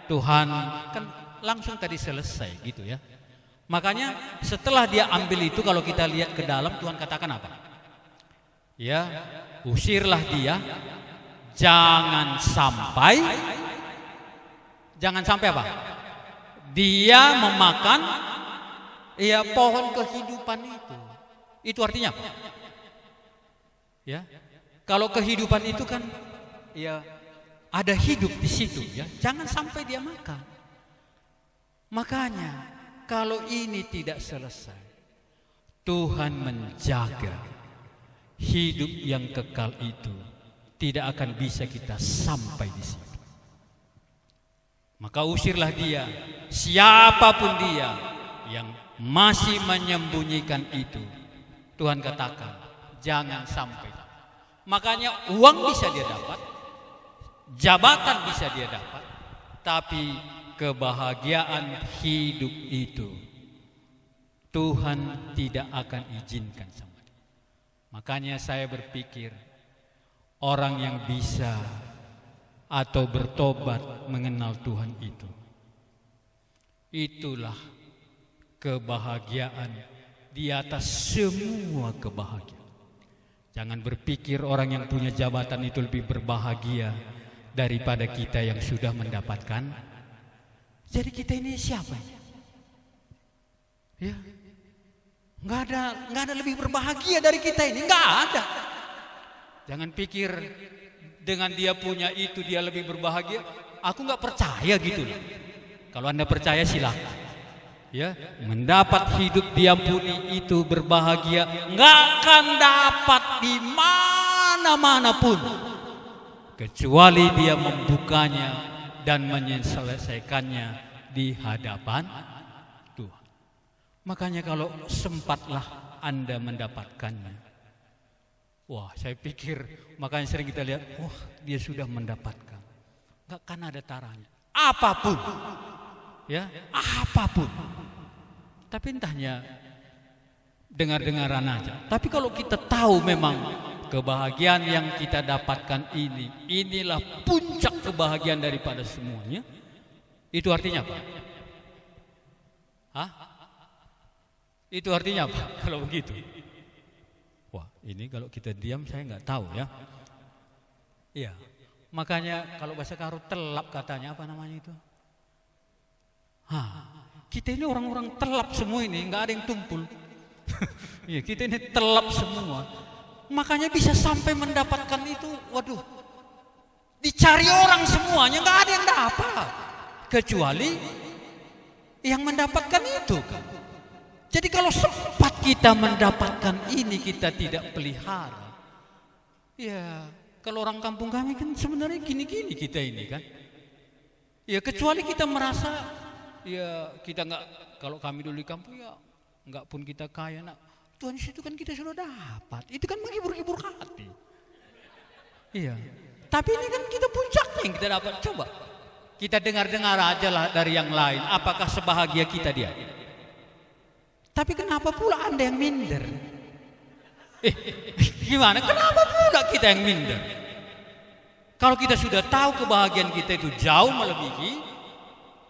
Tuhan," kan langsung tadi selesai gitu ya. Makanya setelah dia ambil itu, kalau kita lihat ke dalam, Tuhan katakan apa? Ya, usirlah dia, jangan sampai apa? Dia memakan ya pohon kehidupan itu. Itu artinya apa? Ya, kalau kehidupan itu kan ya ada hidup di situ ya, jangan sampai dia makan. Makanya kalau ini tidak selesai, Tuhan menjaga hidup yang kekal itu tidak akan bisa kita sampai di situ. Maka usirlah dia, siapapun dia yang masih menyembunyikan itu. Tuhan katakan, jangan sampai. Makanya uang bisa dia dapat, jabatan bisa dia dapat, tapi kebahagiaan hidup itu Tuhan tidak akan izinkan sama dia. Makanya saya berpikir, orang yang bisa atau bertobat mengenal Tuhan itu, itulah kebahagiaan di atas semua kebahagiaan. Jangan berpikir orang yang punya jabatan itu lebih berbahagia daripada kita yang sudah mendapatkan. Jadi kita ini siapa? Ya, nggak ada lebih berbahagia dari kita ini, nggak ada. Jangan pikir dengan dia punya itu dia lebih berbahagia. Aku nggak percaya gitu loh. Kalau Anda percaya silakan. Ya, mendapat hidup diampuni itu berbahagia, nggak akan dapat di mana-mana pun kecuali dia membukanya dan menyelesaikannya di hadapan Tuhan. Makanya kalau sempatlah Anda mendapatkannya, wah, saya pikir, makanya sering kita lihat, wah, dia sudah mendapatkan. Nggak akan ada taranya, apapun, ya, apapun. Tapi entahnya dengar-dengaran aja. Tapi kalau kita tahu memang kebahagiaan yang kita dapatkan inilah puncak kebahagiaan daripada semuanya. Itu artinya apa? Hah? Itu artinya apa kalau begitu? Wah, ini kalau kita diam saya nggak tahu ya. Iya. Makanya kalau bahasa Karo telap katanya, apa namanya itu? Kita ini orang-orang telap semua ini, nggak ada yang tumpul. Iya, kita ini telap semua. Makanya bisa sampai mendapatkan itu, waduh, dicari orang semuanya, nggak ada yang dapat kecuali yang mendapatkan itu kan. Jadi kalau sempat kita mendapatkan ini kita tidak pelihara. Ya, kalau orang kampung kami kan sebenarnya gini-gini kita ini kan. Ya kecuali kita merasa ya kita nggak, kalau kami dulu di kampung ya nggak pun kita kaya, nah Tuhan itu kan kita sudah dapat. Itu kan menghibur-hibur hati. Iya. Tapi ini kan kita puncaknya yang kita dapat. Coba kita dengar-dengar aja lah dari yang lain. Apakah sebahagia kita dia? Tapi kenapa pula Anda yang minder? Gimana? Kenapa pula kita yang minder? Kalau kita sudah tahu kebahagiaan kita itu jauh melebihi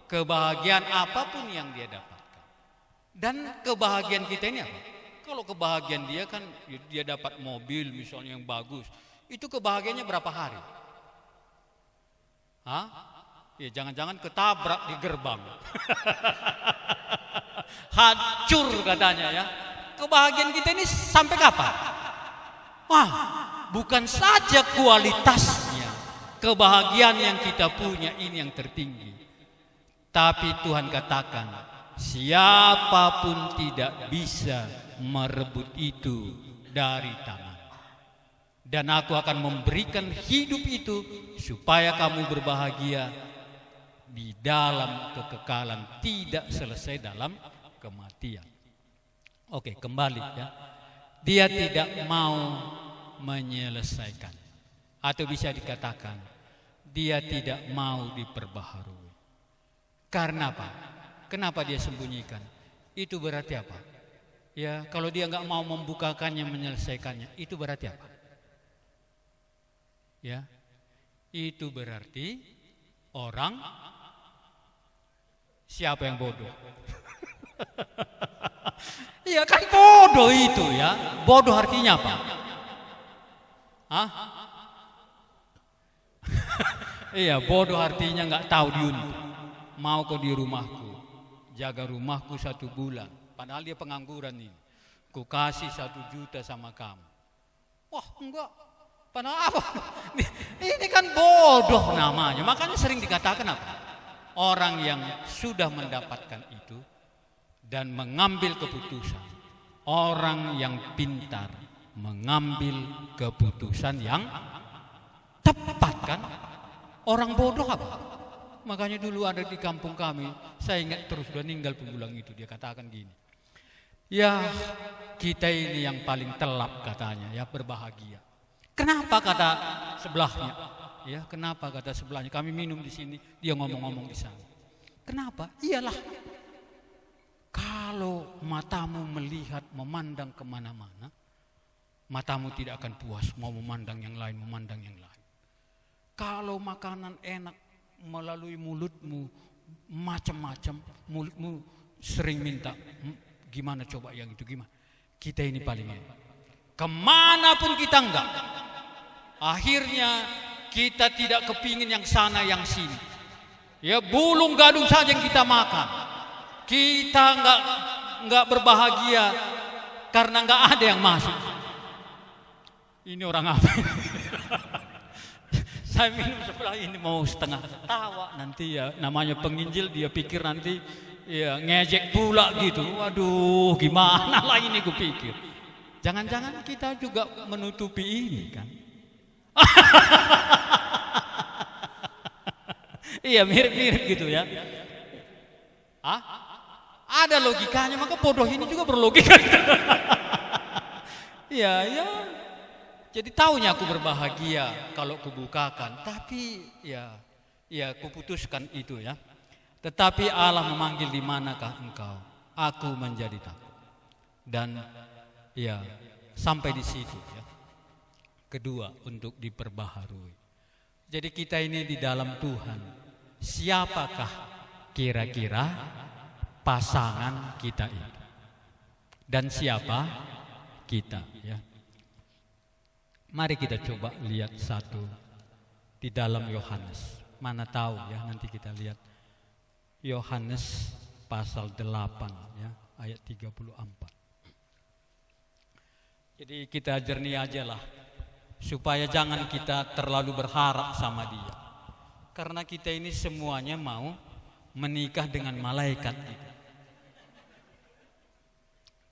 kebahagiaan apapun yang dia dapatkan. Dan kebahagiaan kita ini apa? Kalau kebahagiaan dia kan dia dapat mobil misalnya yang bagus, itu kebahagiaannya berapa hari? Hah? Ya jangan-jangan ketabrak di gerbang. Hancur katanya ya. Kebahagiaan kita ini sampai kapan? Wah, bukan saja kualitasnya, kebahagiaan yang kita punya ini yang tertinggi. Tapi Tuhan katakan, siapapun tidak bisa merebut itu dari tangan. Dan aku akan memberikan hidup itu supaya kamu berbahagia di dalam kekekalan, tidak selesai dalam kematian. Oke, kembali ya. Dia tidak mau menyelesaikan, atau bisa dikatakan dia tidak mau diperbaharui. Karena apa? Kenapa dia sembunyikan? Itu berarti apa? Ya, kalau dia nggak mau membukakannya, menyelesaikannya, itu berarti apa? Ya, itu berarti orang siapa yang bodoh? Iya kan bodoh itu ya. Bodoh artinya apa? Hah? Iya, bodoh artinya nggak tahu diuntung. Mau kau di rumahku, jaga rumahku 1 bulan. Padahal dia pengangguran ini. Ku kasih 1 juta sama kamu. Wah enggak. Padahal apa? Ini kan bodoh namanya. Makanya sering dikatakan apa? Orang yang sudah mendapatkan itu dan mengambil keputusan, orang yang pintar mengambil keputusan yang tepat kan? Orang bodoh apa? Makanya dulu ada di kampung kami, saya ingat terus, sudah meninggal pemulang itu, dia katakan gini, ya kita ini yang paling telap katanya ya berbahagia. Kenapa kata sebelahnya? Ya, kenapa kata sebelahnya? Kami minum di sini, dia ngomong-ngomong di sana. Kenapa? Iyalah, kalau matamu melihat, memandang kemana-mana, matamu tidak akan puas, mau memandang yang lain, memandang yang lain. Kalau makanan enak melalui mulutmu, macam-macam, mulutmu sering minta, gimana coba yang itu, gimana? Kita ini paling enak. Kemanapun kita enggak, akhirnya kita tidak kepingin yang sana yang sini. Ya bulung gadung saja yang kita makan. Kita enggak berbahagia karena enggak ada yang masuk. Ini orang apa? Saya minum sebelah ini mau setengah tawa nanti ya, namanya penginjil dia pikir nanti ya ngejek pula gitu. Waduh, gimana lah ini gue pikir. Jangan-jangan kita juga menutupi ini kan? Iya mirip-mirip gitu ya. Ah? Ada logikanya, maka bodoh ini juga berlogika. Iya, ya. Jadi taunya aku berbahagia kalau kubukakan, tapi ya kuputuskan itu ya. Tetapi Allah memanggil, di manakah engkau? Aku menjadi takut. Dan ya sampai di situ ya. Kedua, untuk diperbaharui. Jadi kita ini di dalam Tuhan. Siapakah kira-kira pasangan kita itu? Dan siapa kita ya? Mari kita coba lihat satu di dalam Yohanes. Mana tahu ya, nanti kita lihat Yohanes pasal 8 ya, ayat 34. Jadi kita jernih aja lah, supaya jangan kita terlalu berharap sama dia. Karena kita ini semuanya mau menikah dengan malaikat itu.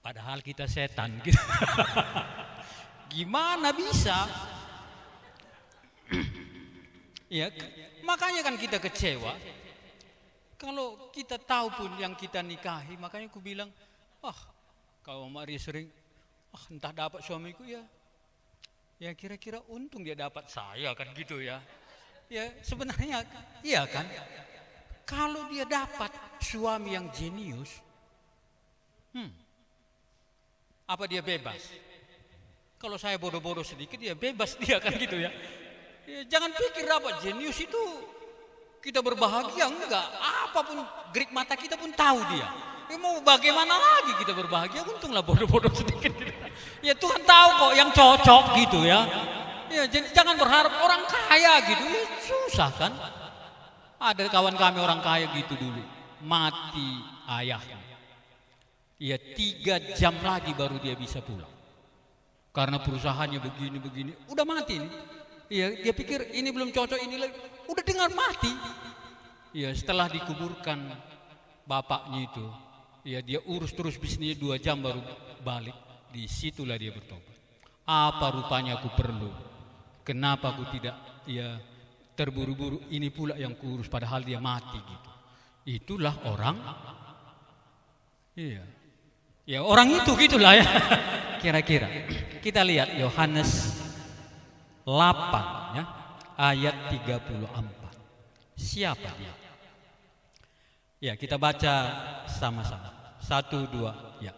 Padahal kita setan gitu. Gimana bisa? Ya, makanya kan kita kecewa. Kalau kita tahu pun yang kita nikahi, makanya aku bilang, kalau Maria sering, entah dapat suamiku ya kira-kira untung dia dapat saya kan gitu ya. Ya sebenarnya iya kan. Kalau dia dapat suami yang jenius, apa dia bebas? Kalau saya bodoh-bodoh sedikit ya bebas dia kan gitu ya. Ya jangan pikir dapat jenius itu kita berbahagia, enggak. Apapun gerik mata kita pun tahu dia. Ya mau bagaimana lagi kita berbahagia, untunglah bodoh-bodoh sedikit. Ya Tuhan tahu kok yang cocok gitu ya. Ya jadi jangan berharap orang kaya gitu, ya susah kan. Ada kawan kami orang kaya gitu dulu, mati ayahnya. Ya 3 jam lagi baru dia bisa pulang. Karena perusahaannya begini-begini, udah mati nih. Ya dia pikir ini belum cocok, ini lagi, udah dengar mati. Ya setelah dikuburkan bapaknya itu, ya dia urus terus bisnisnya 2 jam baru balik. Disitulah dia bertobat. Apa rupanya aku perlu? Kenapa aku tidak terburu-buru ini pula yang kurus padahal dia mati gitu. Itulah orang. Iya. Ya orang itu gitulah ya. Kira-kira. Kita lihat Yohanes 8 ya, ayat 34. Siapa dia? Ya, kita baca sama-sama. 1, 2, ya.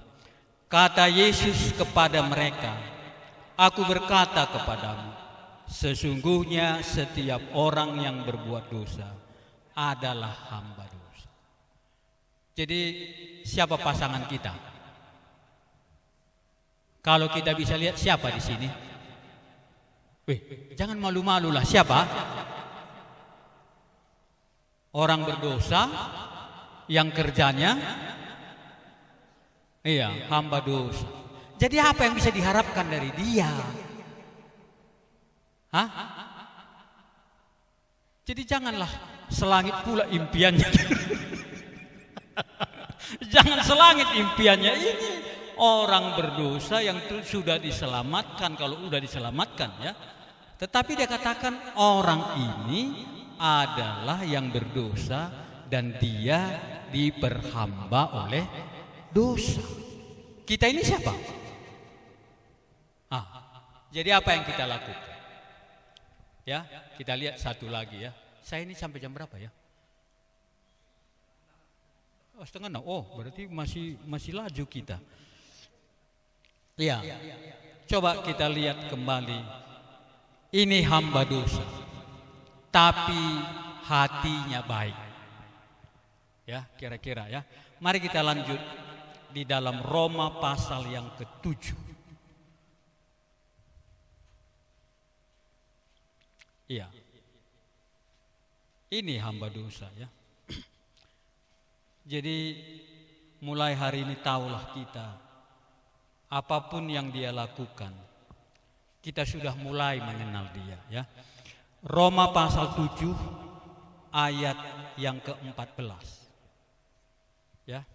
Kata Yesus kepada mereka, aku berkata kepadamu, sesungguhnya setiap orang yang berbuat dosa adalah hamba dosa. Jadi siapa pasangan kita? Kalau kita bisa lihat siapa di sini? Jangan malu-malu lah, siapa? Orang berdosa yang kerjanya hamba dosa. Jadi apa yang bisa diharapkan dari dia? Jadi janganlah selangit pula impiannya. Jangan selangit impiannya. Ini orang berdosa yang sudah diselamatkan, kalau sudah diselamatkan ya. Tetapi dia katakan orang ini adalah yang berdosa dan dia diperhamba oleh dosa. Kita ini siapa? Jadi apa yang kita lakukan? Ya, kita lihat satu lagi ya. Saya ini sampai jam berapa ya? 5:30. Berarti masih laju kita. Ya. Coba kita lihat kembali. Ini hamba dosa, tapi hatinya baik. Ya, kira-kira ya. Mari kita lanjut di dalam Roma pasal yang ke-7. Iya. Ini hamba dosa ya. Jadi mulai hari ini tahulah kita, apapun yang dia lakukan, kita sudah mulai mengenal dia ya. Roma pasal 7 ayat yang ke-14. Ya.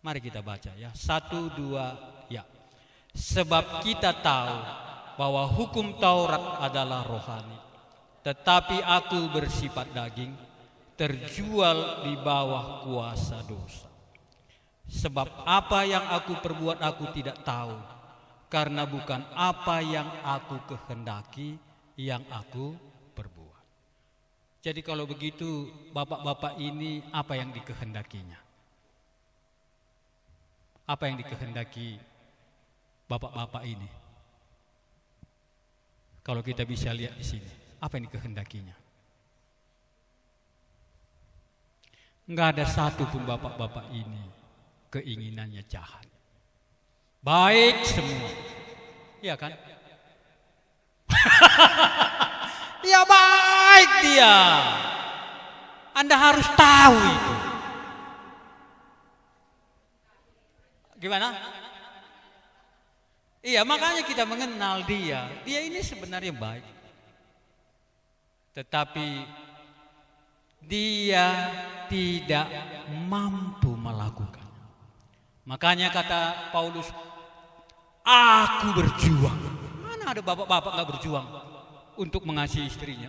Mari kita baca ya. 1, 2 ya. Sebab kita tahu bahwa hukum Taurat adalah rohani, tetapi aku bersifat daging, terjual di bawah kuasa dosa. Sebab apa yang aku perbuat aku tidak tahu, karena bukan apa yang aku kehendaki yang aku perbuat. Jadi kalau begitu bapak-bapak ini apa yang dikehendakinya? Apa yang dikehendaki bapak-bapak ini? Kalau kita bisa lihat di sini, apa yang dikehendakinya? Enggak ada satu pun bapak-bapak ini keinginannya jahat. Baik semua. Iya kan? Ya baik dia. Anda harus tahu itu. Gimana? Iya, makanya kita mengenal dia. Dia ini sebenarnya baik. Tetapi dia tidak mampu melakukan. Makanya kata Paulus, Aku berjuang. Mana ada bapak-bapak nggak berjuang untuk mengasihi istrinya?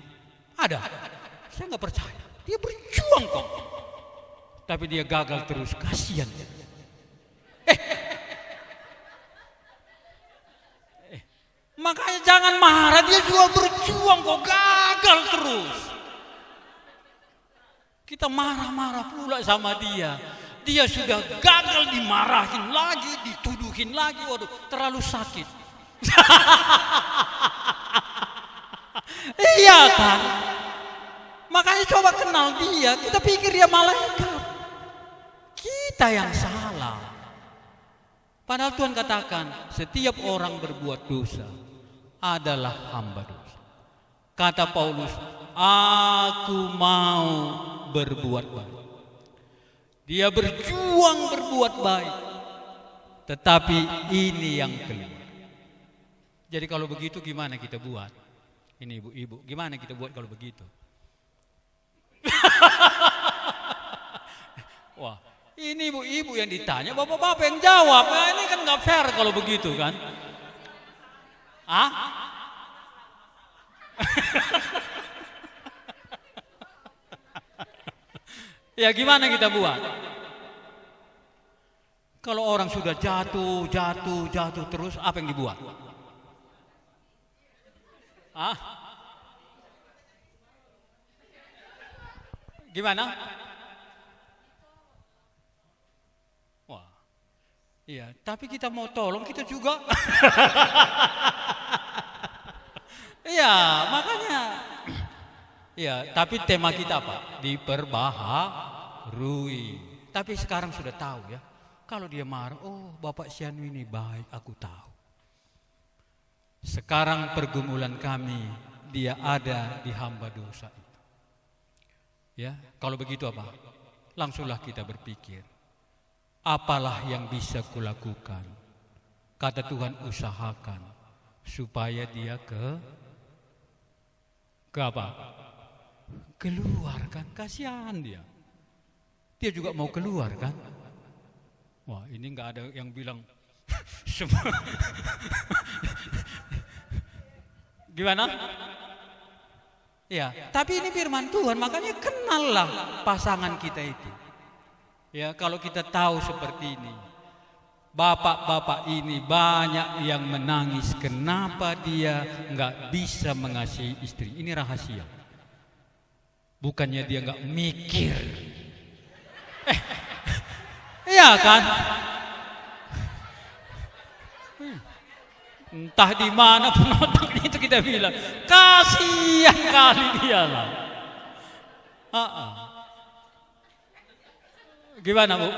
Ada. Saya nggak percaya. Dia berjuang kok. Tapi dia gagal terus, kasihan. Makanya jangan marah, dia juga berjuang kok, gagal terus. Kita marah-marah pula sama dia. Dia sudah gagal, dimarahin lagi, dituduhin lagi. Waduh, terlalu sakit. Iya kan? Makanya coba kenal dia, kita pikir dia malaikat. Kita yang salah. Padahal Tuhan katakan, setiap orang berbuat dosa adalah hamba dosa. Kata Paulus, aku mau berbuat baik. Dia berjuang berbuat baik, tetapi ini yang keluar. Jadi kalau begitu gimana kita buat? Ini ibu-ibu, gimana kita buat kalau begitu? Wah, ini ibu-ibu yang ditanya, bapak-bapak yang jawab. Nah, ini kan nggak fair kalau begitu kan? Ah? Ya gimana kita buat? Kalau orang sudah jatuh terus, apa yang dibuat? Ah? Gimana? Wah, iya. Tapi kita mau tolong, kita juga. Iya, makanya. Ya, tapi tema kita apa? Diperbaharui. Tapi sekarang sudah tahu ya. Kalau dia marah, oh Bapak Sianu ini baik, aku tahu. Sekarang pergumulan kami, dia ada di hamba dosa itu. Ya, kalau begitu apa? Langsunglah kita berpikir, apalah yang bisa kulakukan? Kata Tuhan, usahakan supaya dia ke apa? Keluar kan, kasihan dia. Dia juga mau keluar kan. Wah, ini nggak ada yang bilang semua. Gimana? Ya, tapi ini firman Tuhan, makanya kenallah pasangan kita itu. Ya, kalau kita tahu seperti ini, bapak-bapak ini banyak yang menangis. Kenapa dia nggak bisa mengasihi istri? Ini rahasia. Bukannya dia nggak mikir. Iya kan? Entah di mana penonton itu kita bilang, kasihan kali dia lah. Gimana Bu?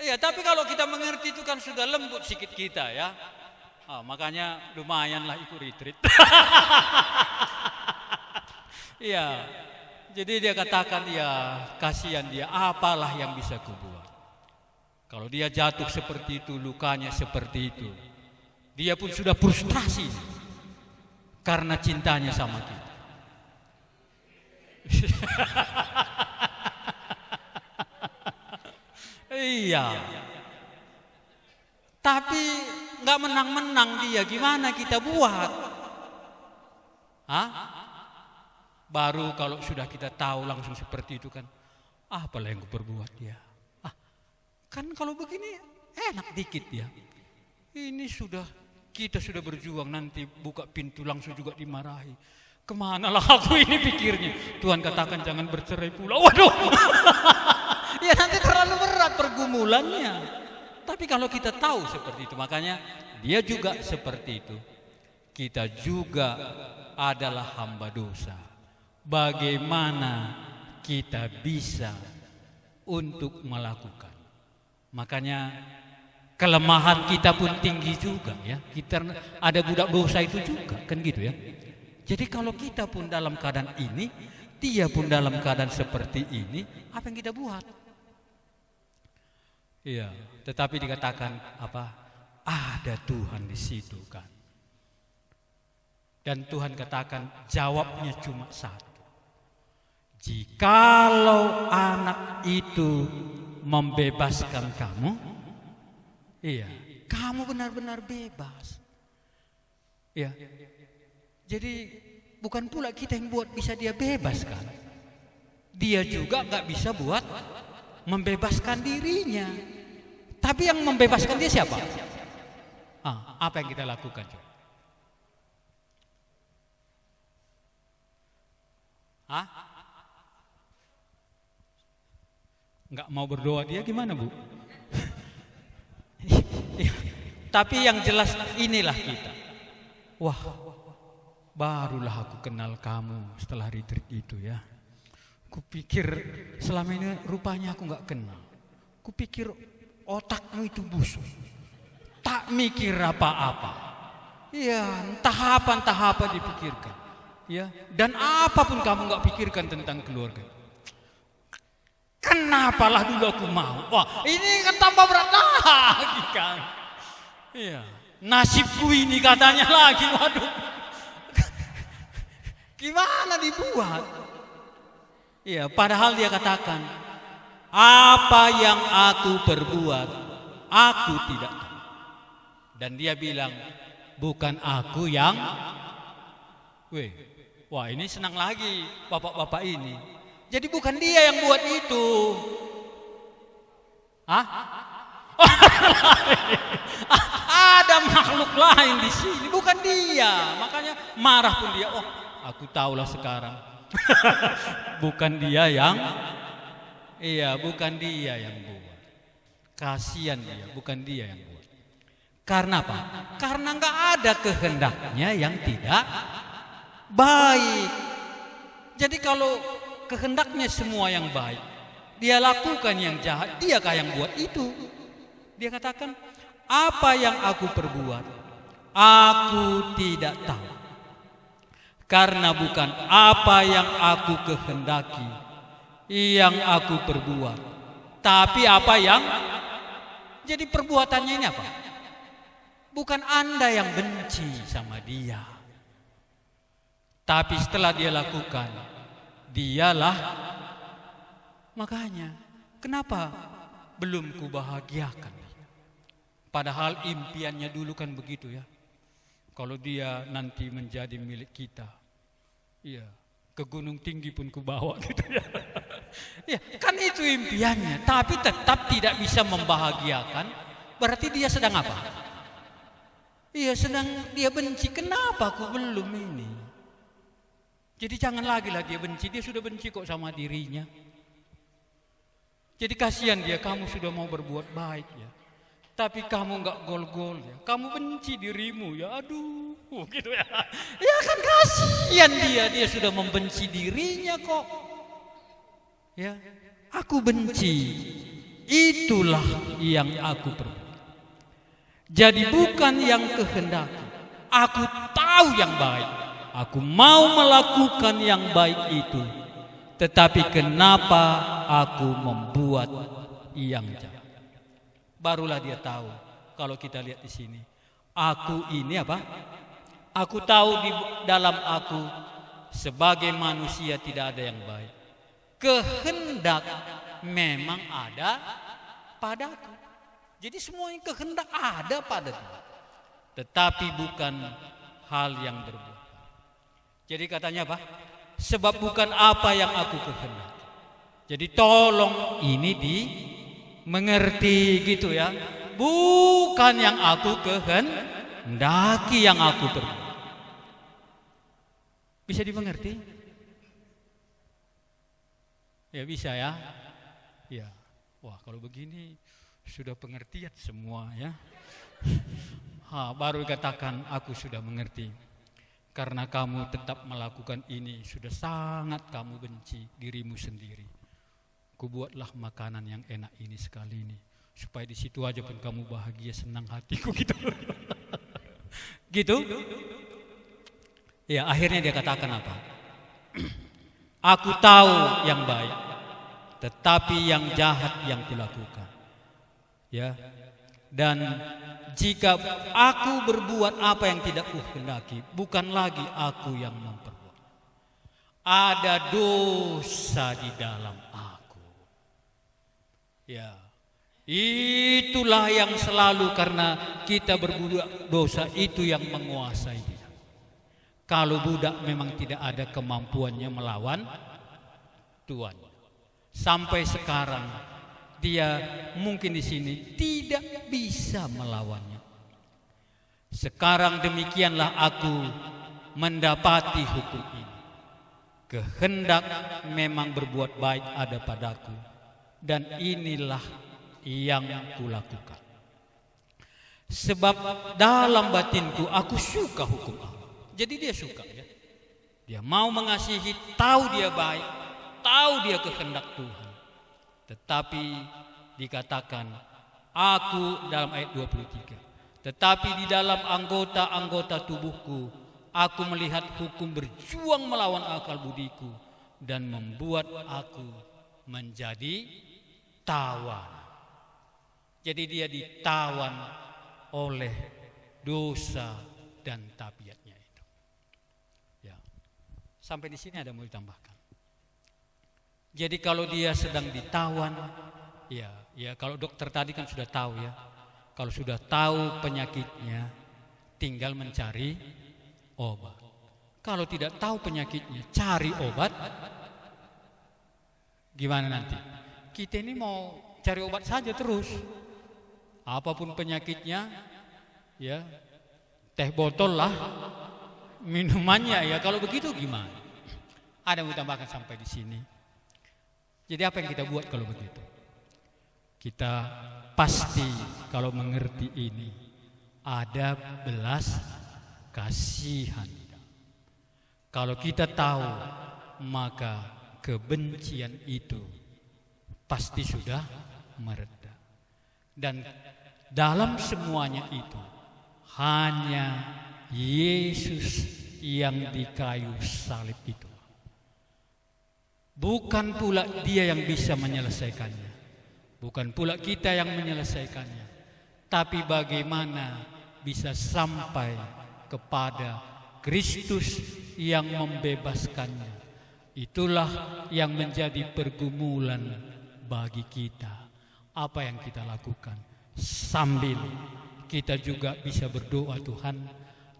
Iya, tapi kalau kita mengerti itu kan sudah lembut sikit kita ya. Makanya lumayanlah ikut retreat. Iya. Jadi dia katakan ya kasihan dia, apalah yang bisa kubuat. Kalau dia jatuh seperti itu, lukanya seperti itu, dia pun sudah frustasi karena cintanya sama kita. Iya. Tapi nggak menang-menang dia, gimana kita buat? Baru kalau sudah kita tahu langsung seperti itu kan, apalah yang kuperbuat dia. Kan kalau begini enak dikit ya. Ini kita sudah berjuang, nanti buka pintu langsung juga dimarahi. Kemana lah aku ini pikirnya. Tuhan katakan jangan bercerai pula. Waduh. Ya nanti terlalu berat pergumulannya. Tapi kalau kita tahu seperti itu, makanya dia juga seperti itu. Kita juga adalah hamba dosa. Bagaimana kita bisa untuk melakukan? Makanya kelemahan kita pun tinggi juga ya. Kita ada budak dosa itu juga kan gitu ya. Jadi kalau kita pun dalam keadaan ini, dia pun dalam keadaan seperti ini, apa yang kita buat? Iya, tetapi dikatakan apa? Ada Tuhan di situ kan. Dan Tuhan katakan jawabnya cuma satu. Jikalau anak itu membebaskan kamu, iya, kamu benar-benar bebas. Ya. Jadi bukan pula kita yang buat bisa dia bebaskan. Dia juga gak bisa buat membebaskan dirinya. Tapi yang membebaskan dia siapa? Apa yang kita lakukan? Nggak mau berdoa dia gimana, Bu? Tapi yang jelas inilah kita. Wah, barulah aku kenal kamu setelah retreat itu ya. Kupikir selama ini rupanya aku nggak kenal. Kupikir otakmu itu busuk, tak mikir apa-apa. Ya, entah apa dipikirkan. Ya, dan apapun kamu nggak pikirkan tentang keluarga. Kenapalah dulu aku mau? Wah, ini kan tambah berat lagi kan. Iya, nasibku ini katanya lagi. Waduh, gimana dibuat? Iya, padahal dia katakan, apa yang aku perbuat, aku tidak tahu. Dan dia bilang, bukan aku yang, wah ini senang lagi bapak-bapak ini. Jadi bukan dia yang buat itu. Ada makhluk lain di sini, bukan dia. Makanya marah pun dia. Oh, aku tahulah sekarang. Bukan dia yang, bukan dia yang buat. Kasihan dia, bukan dia yang buat. Karena apa? Karena nggak ada kehendaknya yang tidak baik. Jadi kalau kehendaknya semua yang baik, dia lakukan yang jahat, diakah yang buat itu? Dia katakan, apa yang aku perbuat, aku tidak tahu. Karena bukan apa yang aku kehendaki yang aku perbuat, tapi apa yang, jadi perbuatannya ini apa? Bukan Anda yang benci sama dia, tapi setelah dia lakukan, dialah. Makanya kenapa belum kubahagiakan? Padahal impiannya dulu kan begitu ya. Kalau dia nanti menjadi milik kita, iya, ke gunung tinggi pun kubawa gitu ya. Ya, kan itu impiannya, tapi tetap tidak bisa membahagiakan. Berarti dia sedang apa? Iya, sedang dia benci. Kenapa aku belum ini? Jadi jangan lagi lah dia benci. Dia sudah benci kok sama dirinya. Jadi kasihan dia, kamu sudah mau berbuat baik ya, tapi kamu nggak gol-gol ya. Kamu benci dirimu ya, aduh, gitu ya. Ya kan kasihan dia sudah membenci dirinya kok. Ya, aku benci. Itulah yang aku perbuat. Jadi bukan yang kehendaki. Aku tahu yang baik. Aku mau melakukan yang baik itu, tetapi kenapa aku membuat yang jahat? Barulah dia tahu. Kalau kita lihat di sini, aku ini apa? Aku tahu di dalam aku sebagai manusia tidak ada yang baik. Kehendak memang ada padaku. Jadi semuanya kehendak ada pada dia, tetapi bukan hal yang berbuat. Jadi katanya apa? Sebab bukan apa yang aku kehendaki. Jadi tolong ini dimengerti gitu ya. Bukan yang aku kehendaki yang aku perbuat. Bisa dimengerti? Ya bisa ya. Ya. Wah, kalau begini sudah pengertian semua ya. Baru katakan aku sudah mengerti. Karena kamu tetap melakukan ini, sudah sangat kamu benci dirimu sendiri. Kubuatlah makanan yang enak ini sekali ini, supaya di situ aja pun kamu bahagia, senang hatiku gitu. Gitu? Ya, akhirnya dia katakan apa? Aku tahu yang baik, tetapi yang jahat yang kulakukan. Ya. Dan jika aku berbuat apa yang tidak kuhendaki, bukan lagi aku yang memperbuat. ada dosa di dalam aku. Ya, itulah yang selalu karena kita berbuat dosa itu yang menguasai dia. Kalau budak memang tidak ada kemampuannya melawan Tuhan. Sampai sekarang dia mungkin di sini tidak bisa melawannya. Sekarang demikianlah aku mendapati hukum ini. Kehendak memang berbuat baik ada padaku, dan inilah yang kulakukan. Sebab dalam batinku aku suka hukum Allah. Jadi dia suka ya. Dia mau mengasihi, tahu dia baik, tahu dia kehendak Tuhan. Tetapi dikatakan aku dalam ayat 23. Tetapi di dalam anggota-anggota tubuhku aku melihat hukum berjuang melawan akal budiku dan membuat aku menjadi tawan. Jadi dia ditawan oleh dosa dan tabiatnya itu. Ya. Sampai di sini ada mau ditambahkan. Jadi kalau dia sedang ditawan, ya kalau dokter tadi kan sudah tahu ya. Kalau sudah tahu penyakitnya, tinggal mencari obat. Kalau tidak tahu penyakitnya, cari obat. Gimana nanti? Kita ini mau cari obat saja terus. Apapun penyakitnya, ya teh botol lah minumannya ya. Kalau begitu gimana? Ada yang ditambahkan sampai di sini. Jadi apa yang kita buat kalau begitu? Kita pasti kalau mengerti ini ada belas kasihan. Kalau kita tahu, maka kebencian itu pasti sudah mereda. Dan dalam semuanya itu hanya Yesus yang di kayu salib itu. Bukan pula dia yang bisa menyelesaikannya. Bukan pula kita yang menyelesaikannya. Tapi bagaimana bisa sampai kepada Kristus yang membebaskannya. Itulah yang menjadi pergumulan bagi kita. Apa yang kita lakukan sambil kita juga bisa berdoa, Tuhan,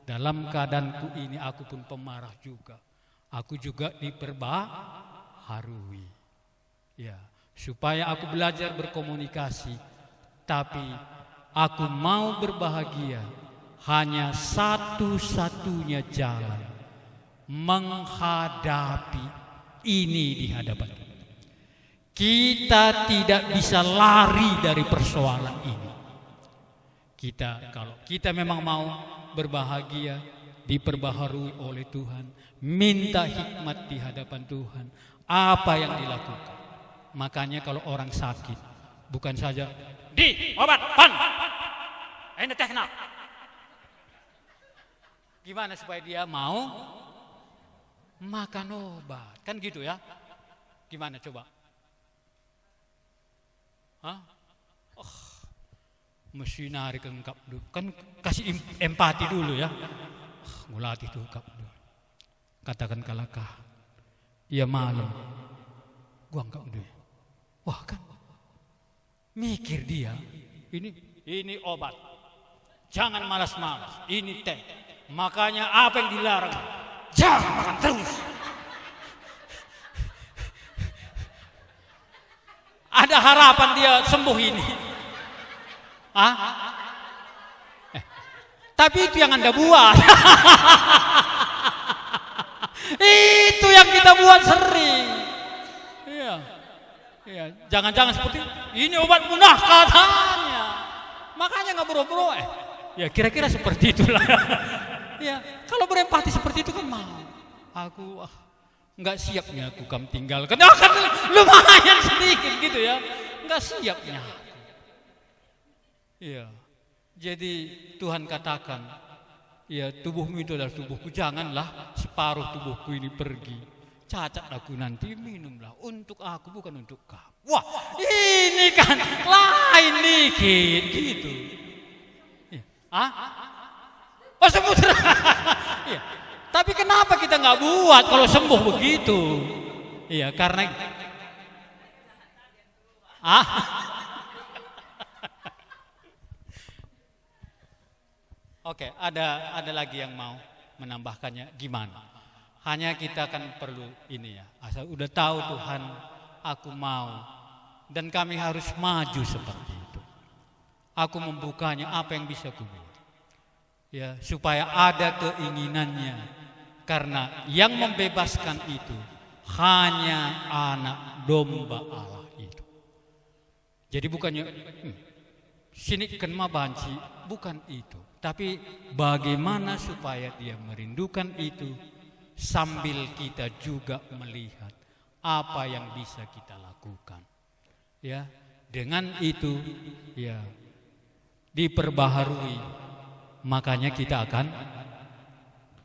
dalam keadaanku ini aku pun pemarah juga. Aku juga diperbaharui. Ya, supaya aku belajar berkomunikasi, tapi aku mau berbahagia. Hanya satu-satunya jalan menghadapi ini di hadapan Tuhan. Kita tidak bisa lari dari persoalan ini. Kalau kita memang mau berbahagia, diperbaharui oleh Tuhan, minta hikmat di hadapan Tuhan, apa yang dilakukan. Makanya kalau orang sakit, bukan saja di obat pan, ini teknik. Gimana supaya dia mau makan obat? Kan gitu ya. Gimana coba? Hah? Mesti narik lengkap dulu. Kan kasih empati dulu ya. Mulatih itu lengkap dulu. Katakan kalakah. Iya malam. Gua enggak dulu. Wah kan. Mikir dia. Ini obat. Jangan malas-malas. Ini teh. Makanya apa yang dilarang? Jangan makan terus. Ada harapan dia sembuh ini. Tapi itu yang Anda buat. Itu yang kita buat sering. Iya. Jangan-jangan seperti ini obat punah katanya. Makanya nggak buru-buru. Ya kira-kira seperti itulah. Ya, kalau berempati seperti itu kan mau. Aku nggak siapnya aku kamu tinggalkan. Kan lumayan sedikit gitu ya. Nggak siapnya. Iya. Jadi Tuhan katakan, ya tubuhmu itu adalah tubuhku. Janganlah separuh tubuhku ini pergi. Cacat aku nanti minumlah untuk aku bukan untuk kamu. Wah, ini kan lain dikit gitu. Oh seputar. Ya. Tapi kenapa kita nggak buat kalau sembuh begitu? Iya, karena Oke, ada lagi yang mau menambahkannya gimana? Hanya kita kan perlu ini ya, asal udah tahu Tuhan, aku mau, dan kami harus maju seperti itu. Aku membukanya apa yang bisa kubuat, ya supaya ada keinginannya, karena yang membebaskan itu hanya anak domba Allah itu. Jadi bukannya sinikkan mabanci, bukan itu, tapi bagaimana supaya dia merindukan itu, sambil kita juga melihat apa yang bisa kita lakukan. Ya, dengan itu ya diperbaharui, makanya kita akan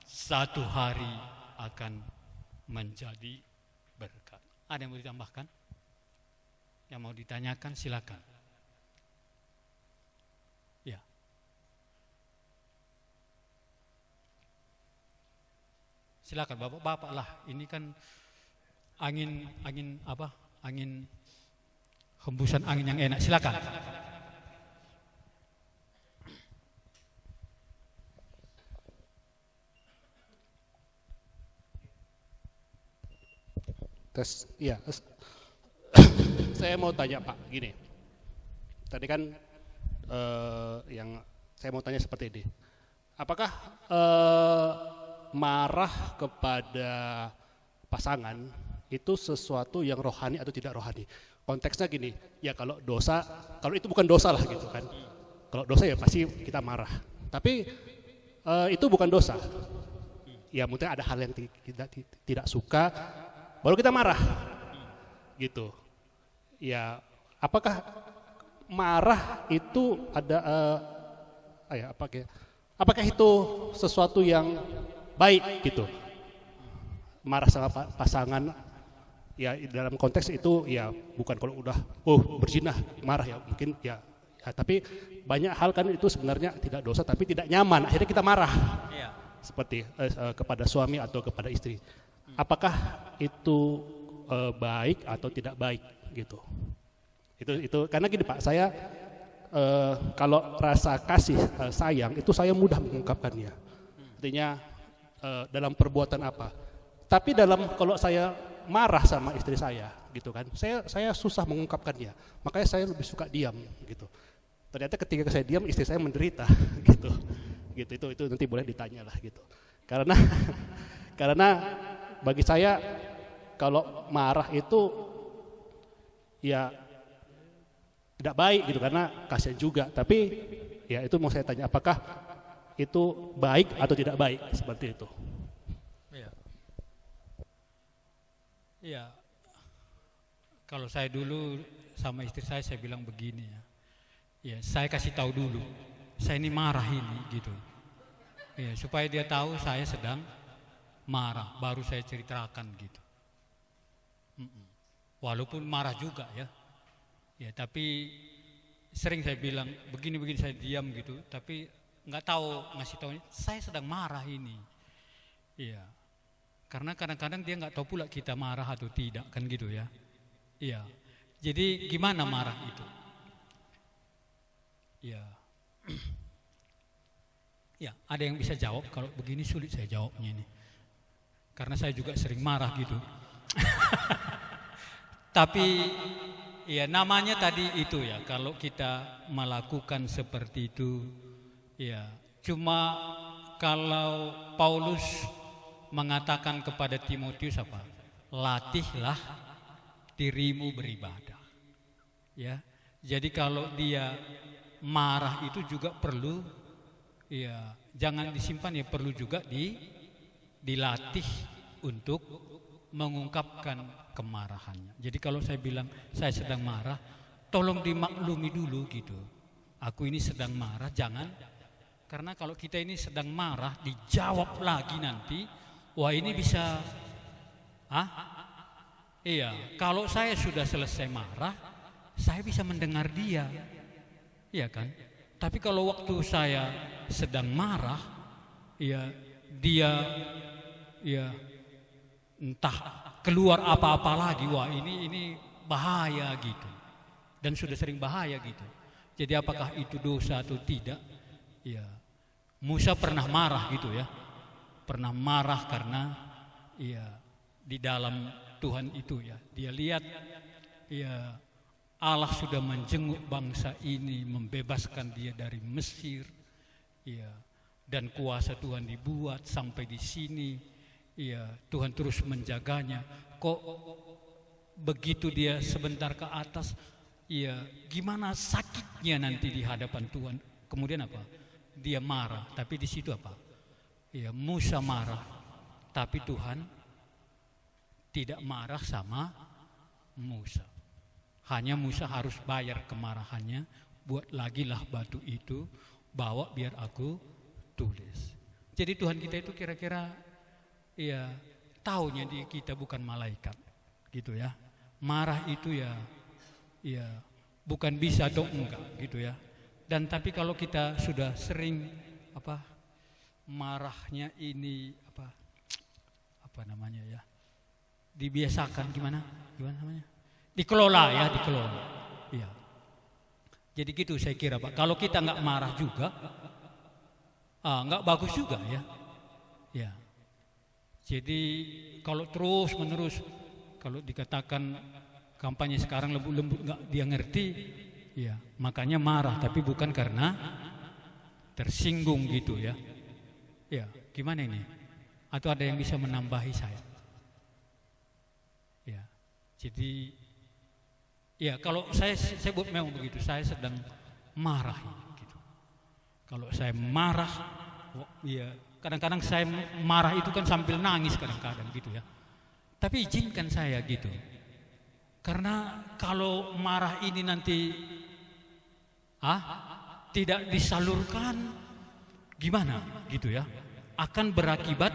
satu hari akan menjadi berkat. Ada yang mau ditambahkan? Yang mau ditanyakan silakan. Ya. Silakan Bapak-bapak lah. Ini kan angin apa? Angin hembusan angin yang enak. Silakan. Tes, ya. Saya mau tanya Pak, gini. Tadi kan yang saya mau tanya seperti ini. Apakah marah kepada pasangan itu sesuatu yang rohani atau tidak rohani? Konteksnya gini, ya kalau dosa, kalau itu bukan dosa lah gitu kan. Kalau dosa ya pasti kita marah. Tapi itu bukan dosa. Ya mungkin ada hal yang tidak suka, baru kita marah. Gitu. Ya, apakah marah itu ada apakah itu sesuatu yang baik gitu? Marah sama pasangan, ya dalam konteks itu ya bukan kalau udah berzina marah ya mungkin ya, tapi banyak hal kan itu sebenarnya tidak dosa tapi tidak nyaman, akhirnya kita marah. Iya. Seperti kepada suami atau kepada istri. Apakah itu baik atau tidak baik gitu? Itu karena gini Pak, saya kalau rasa kasih sayang itu saya mudah mengungkapkannya. Artinya dalam perbuatan apa. Tapi kalau saya marah sama istri saya gitu kan, saya susah mengungkapkannya. Makanya saya lebih suka diam gitu. Ternyata ketika saya diam istri saya menderita gitu. Itu nanti boleh ditanya lah gitu. Karena bagi saya kalau marah itu ya tidak baik gitu karena kasihan juga. Tapi ya itu mau saya tanya, apakah itu baik atau tidak baik seperti itu? Iya. Kalau saya dulu sama istri saya bilang begini ya. Ya, saya kasih tahu dulu. Saya ini marah ini gitu. Ya, supaya dia tahu saya sedang marah, baru saya ceritakan gitu. Walaupun marah juga ya. Ya, tapi sering saya bilang begini-begini, saya diam gitu, tapi nggak tahu ngasih tahu saya sedang marah ini. Iya. Karena kadang-kadang dia nggak tahu pula kita marah atau tidak kan gitu ya. Iya. Jadi gimana marah itu? Iya. Ya, ada yang bisa jawab. Kalau begini sulit saya jawabnya ini. Karena saya juga sering marah gitu. Tapi ya namanya tadi itu ya, kalau kita melakukan seperti itu ya, cuma kalau Paulus mengatakan kepada Timotius apa? Latihlah dirimu beribadah. Ya. Jadi kalau dia marah itu juga perlu ya, jangan disimpan ya, perlu juga dilatih untuk mengungkapkan kemarahannya. Jadi kalau saya bilang saya sedang marah, tolong dimaklumi dulu gitu. Aku ini sedang marah, jangan, karena kalau kita ini sedang marah dijawab lagi nanti, wah ini bisa iya, kalau saya sudah selesai marah, saya bisa mendengar dia. Iya kan? Tapi kalau waktu saya sedang marah, ya dia ya entah keluar apa-apa lagi, wah ini bahaya gitu. Dan sudah sering bahaya gitu. Jadi apakah itu dosa atau tidak? Ya, Musa pernah marah gitu ya. Pernah marah karena ya di dalam Tuhan itu ya. Dia lihat ya Allah sudah menjenguk bangsa ini, membebaskan dia dari Mesir. Ya, dan kuasa Tuhan dibuat sampai di sini. Ya, Tuhan terus menjaganya. Kok begitu dia sebentar ke atas, ya gimana sakitnya nanti di hadapan Tuhan. Kemudian apa? Dia marah, tapi di situ apa? Ya, Musa marah, tapi Tuhan tidak marah sama Musa. Hanya Musa harus bayar kemarahannya, buat lagi lah batu itu, bawa biar aku tulis. Jadi Tuhan kita itu kira-kira ya taunya di kita bukan malaikat, gitu ya. Marah itu ya bukan bisa atau enggak gitu ya. Dan tapi kalau kita sudah sering marahnya ini apa namanya ya, dibiasakan gimana namanya, dikelola ya. Jadi gitu saya kira Pak. Kalau kita nggak marah juga, nggak bagus juga ya. Jadi kalau terus menerus, kalau dikatakan kampanye sekarang lembut-lembut nggak dia ngerti, ya makanya marah, tapi bukan karena tersinggung gitu ya. Ya gimana ini? Atau ada yang bisa menambahi saya? Ya, jadi ya kalau saya buat memang begitu, saya sedang marah gitu. Kalau saya marah, ya kadang-kadang saya marah itu kan sambil nangis kadang-kadang gitu ya. Tapi izinkan saya gitu. Karena kalau marah ini nanti tidak disalurkan gimana gitu ya, akan berakibat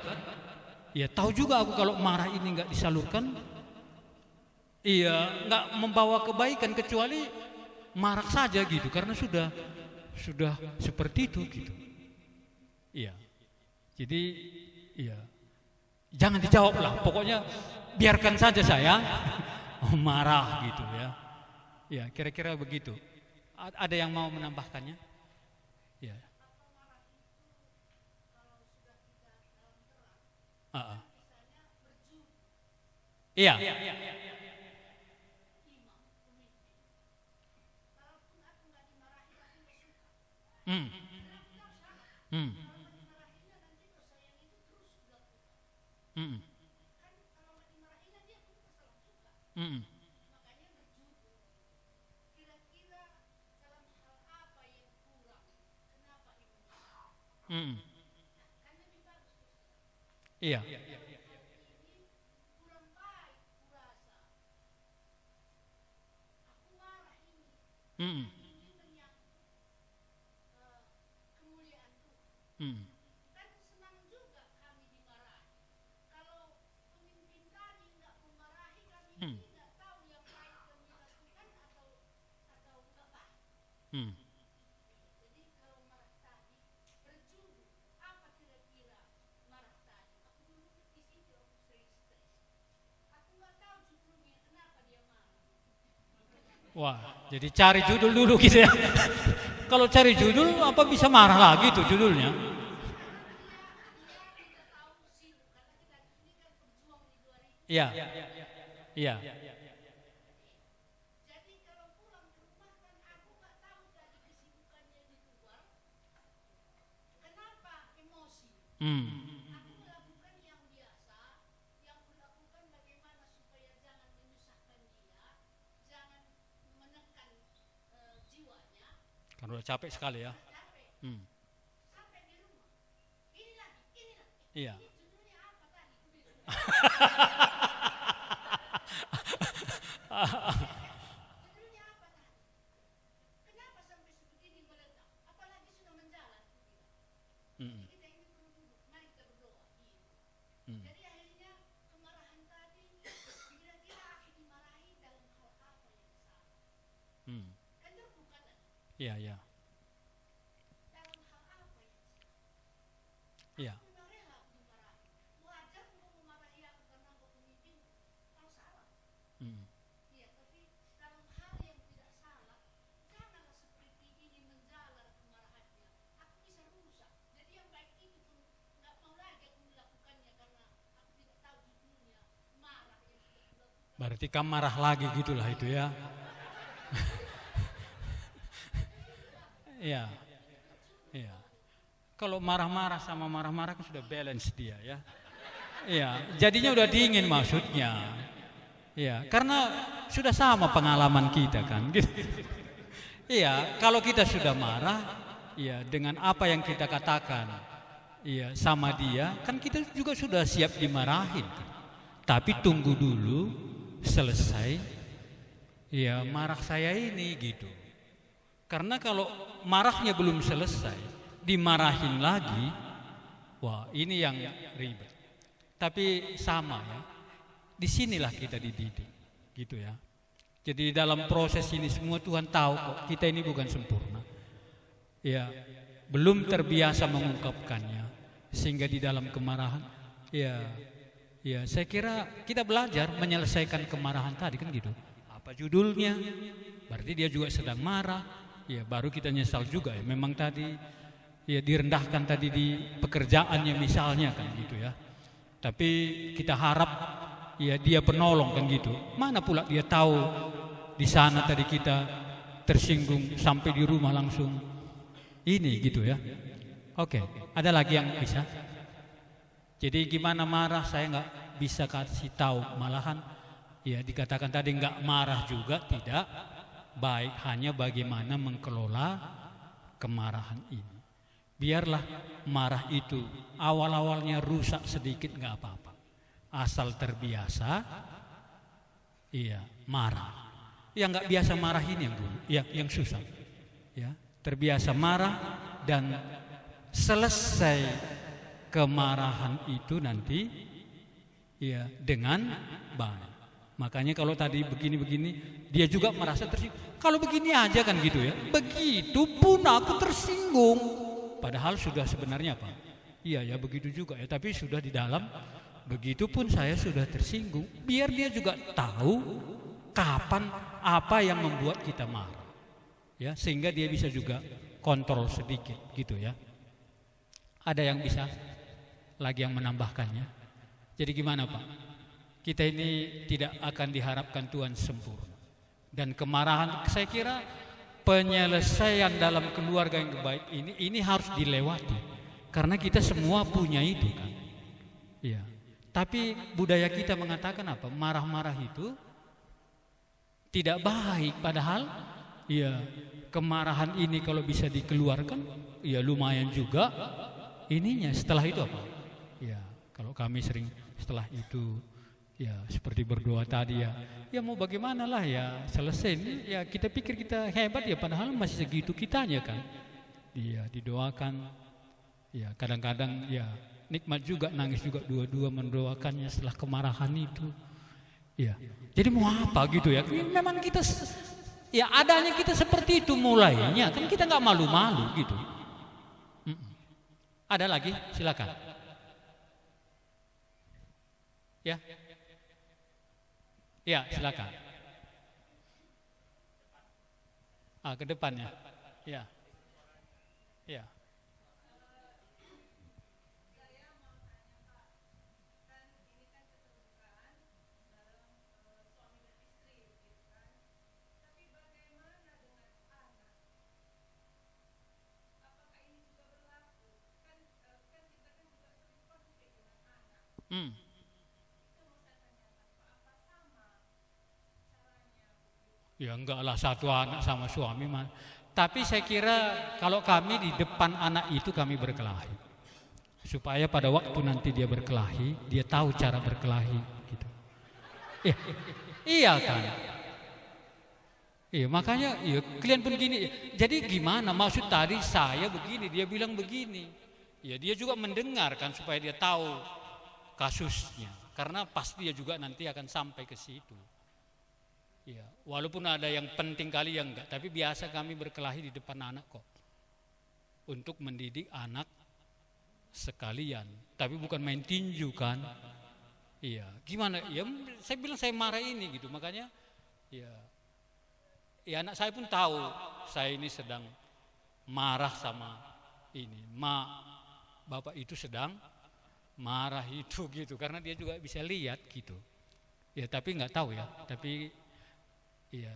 ya tahu juga aku kalau marah ini nggak disalurkan, iya nggak membawa kebaikan kecuali marah saja gitu, karena sudah seperti itu gitu. Iya. Jadi iya jangan dijawab lah, pokoknya biarkan saja saya marah gitu ya. Ya kira-kira begitu. Ada yang mau menambahkannya? Ya. Iya. Hmm. Hmm. Hmm. Hmm. Hmm. Iya. Hmm. Hmm. Hmm. Hmm. Wah, jadi cari judul dulu gitu ya. Kalau cari judul apa bisa marah lagi tuh judulnya? Iya. Iya. Hmm. Kan udah capek sekali ya. Hmm. Iya. Hmm. Hmm. Hmm. Iya, iya. Iya. Berarti kamu marah lagi gitulah itu ya. Iya. Iya. Kalau marah-marah sama marah-marah kan sudah balance dia ya. Iya, jadinya udah dingin maksudnya. Iya, karena sudah sama pengalaman kita kan gitu. Iya, kalau kita sudah marah, iya dengan apa yang kita katakan, iya sama dia, kan kita juga sudah siap dimarahin. Tapi tunggu dulu selesai, iya marah saya ini gitu. Karena kalau marahnya belum selesai, dimarahin lagi, wah ini yang ribet. Tapi sama ya, disinilah kita dididik, gitu ya. Jadi dalam proses ini semua Tuhan tahu kok kita ini bukan sempurna. Ya, belum terbiasa mengungkapkannya, sehingga di dalam kemarahan, ya saya kira kita belajar menyelesaikan kemarahan tadi kan gitu. Apa judulnya? Berarti dia juga sedang marah. Ya, baru kita nyesal juga ya. Memang tadi ya direndahkan tadi di pekerjaannya misalnya kan gitu ya. Tapi kita harap ya dia penolong kan gitu. Mana pula dia tahu di sana tadi kita tersinggung sampai di rumah langsung ini gitu ya. Oke, ada lagi yang bisa? Jadi gimana marah saya nggak bisa kasih tahu, malahan ya dikatakan tadi nggak marah juga tidak baik, hanya bagaimana mengelola kemarahan ini. Biarlah marah itu awal-awalnya rusak sedikit nggak apa-apa, asal terbiasa, iya marah. Yang nggak biasa marah ini yang dulu, ya yang susah, ya terbiasa marah dan selesai kemarahan itu nanti, ya dengan baik. Makanya kalau tadi begini-begini, dia juga merasa tersinggung. Kalau begini aja kan gitu ya, begitu pun aku tersinggung. Padahal sudah sebenarnya apa? Iya ya begitu juga ya, tapi sudah di dalam begitupun saya sudah tersinggung. Biar dia juga tahu kapan apa yang membuat kita marah. Ya, sehingga dia bisa juga kontrol sedikit gitu ya. Ada yang bisa lagi yang menambahkannya. Jadi gimana Pak? Kita ini tidak akan diharapkan Tuhan sempurna. Dan kemarahan saya kira penyelesaian dalam keluarga yang baik ini harus dilewati karena kita semua punya itu kan. Ya. Tapi budaya kita mengatakan apa? Marah-marah itu tidak baik, padahal ya kemarahan ini kalau bisa dikeluarkan ya lumayan juga ininya. Setelah itu apa? Ya, kalau kami sering setelah itu ya seperti berdoa tadi ya mau bagaimana lah ya selesai ini ya kita pikir kita hebat ya padahal masih segitu kitanya kan. Iya didoakan ya kadang-kadang ya nikmat juga nangis juga dua-dua mendoakannya setelah kemarahan itu. Ya jadi mau apa gitu ya memang kita ya adanya kita seperti itu mulainya kan kita nggak malu-malu gitu. Ada lagi silakan ya. Ya, silakan. Ke depannya. Ya. Ya. Ya enggak lah satu anak sama suami mah. Tapi saya kira kalau kami di depan anak itu kami berkelahi. Supaya pada waktu nanti dia berkelahi, dia tahu cara berkelahi gitu. Iya kan? Iya makanya ya kalian pun gini. Jadi gimana maksud tadi saya begini, dia bilang begini. Ya dia juga mendengar kan supaya dia tahu kasusnya. Karena pasti dia juga nanti akan sampai ke situ. Ya, walaupun ada yang penting kali yang enggak, tapi biasa kami berkelahi di depan anak kok. Untuk mendidik anak sekalian, tapi bukan main tinju kan. Iya, gimana? Ya saya bilang saya marah ini gitu, makanya ya anak saya pun tahu saya ini sedang marah sama ini. Bapak itu sedang marah itu gitu, karena dia juga bisa lihat gitu. Ya tapi nggak tahu ya, tapi ya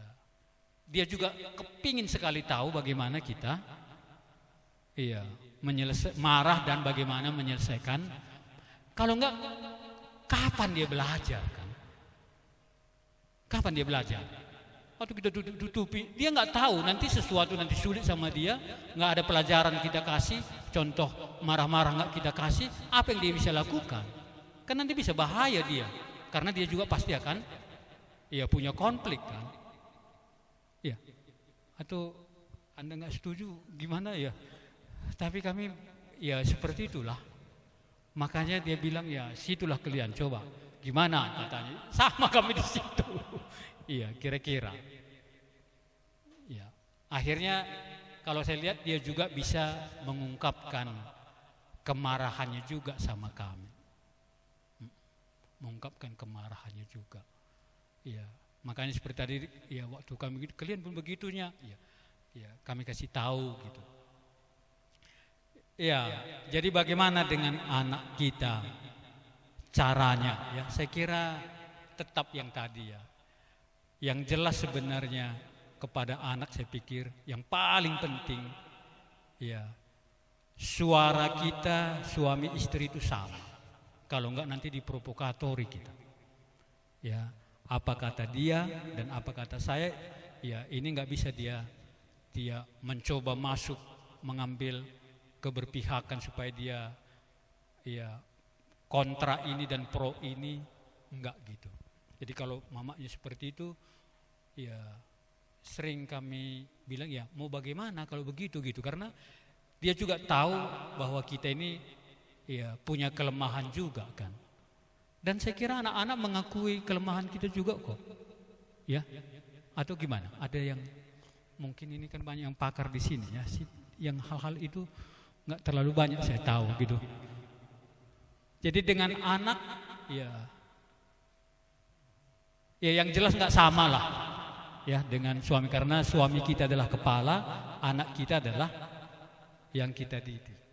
dia juga kepingin sekali tahu bagaimana kita marah dan bagaimana menyelesaikan. Kalau enggak, kapan dia belajar kan? Kapan dia belajar? Waktu kita tutupi, dia nggak tahu nanti sesuatu nanti sulit sama dia, nggak ada pelajaran kita kasih, contoh marah-marah nggak kita kasih, apa yang dia bisa lakukan? Kan nanti bisa bahaya dia, karena dia juga pasti akan punya konflik kan? Ya, atau Anda nggak setuju gimana ya? Tapi kami ya seperti itulah. Makanya dia bilang ya situlah kalian coba gimana katanya. Sama kami di situ. Iya kira-kira. Ya akhirnya kalau saya lihat dia juga bisa mengungkapkan kemarahannya juga sama kami. Mengungkapkan kemarahannya juga. Iya makanya seperti tadi ya waktu kami kalian pun begitunya. Ya kami kasih tahu gitu. Ya, jadi bagaimana dengan anak kita caranya? Ya, saya kira tetap yang tadi ya. Yang jelas sebenarnya kepada anak saya pikir yang paling penting ya suara kita suami istri itu sama. Kalau enggak nanti diprovokatori kita. Ya, apa kata dia dan apa kata saya? Ya, ini enggak bisa dia mencoba masuk mengambil keberpihakan supaya dia kontra ini dan pro ini, enggak gitu. Jadi kalau mamanya seperti itu ya sering kami bilang ya mau bagaimana kalau begitu gitu, karena dia juga tahu bahwa kita ini punya kelemahan juga kan. Dan saya kira anak-anak mengakui kelemahan kita juga kok. Ya. Atau gimana? Ada yang mungkin ini kan banyak yang pakar di sini ya, yang hal-hal itu nggak terlalu banyak saya tahu gitu. Jadi dengan anak ya yang jelas nggak sama lah ya dengan suami, karena suami kita adalah kepala, anak kita adalah yang kita didik.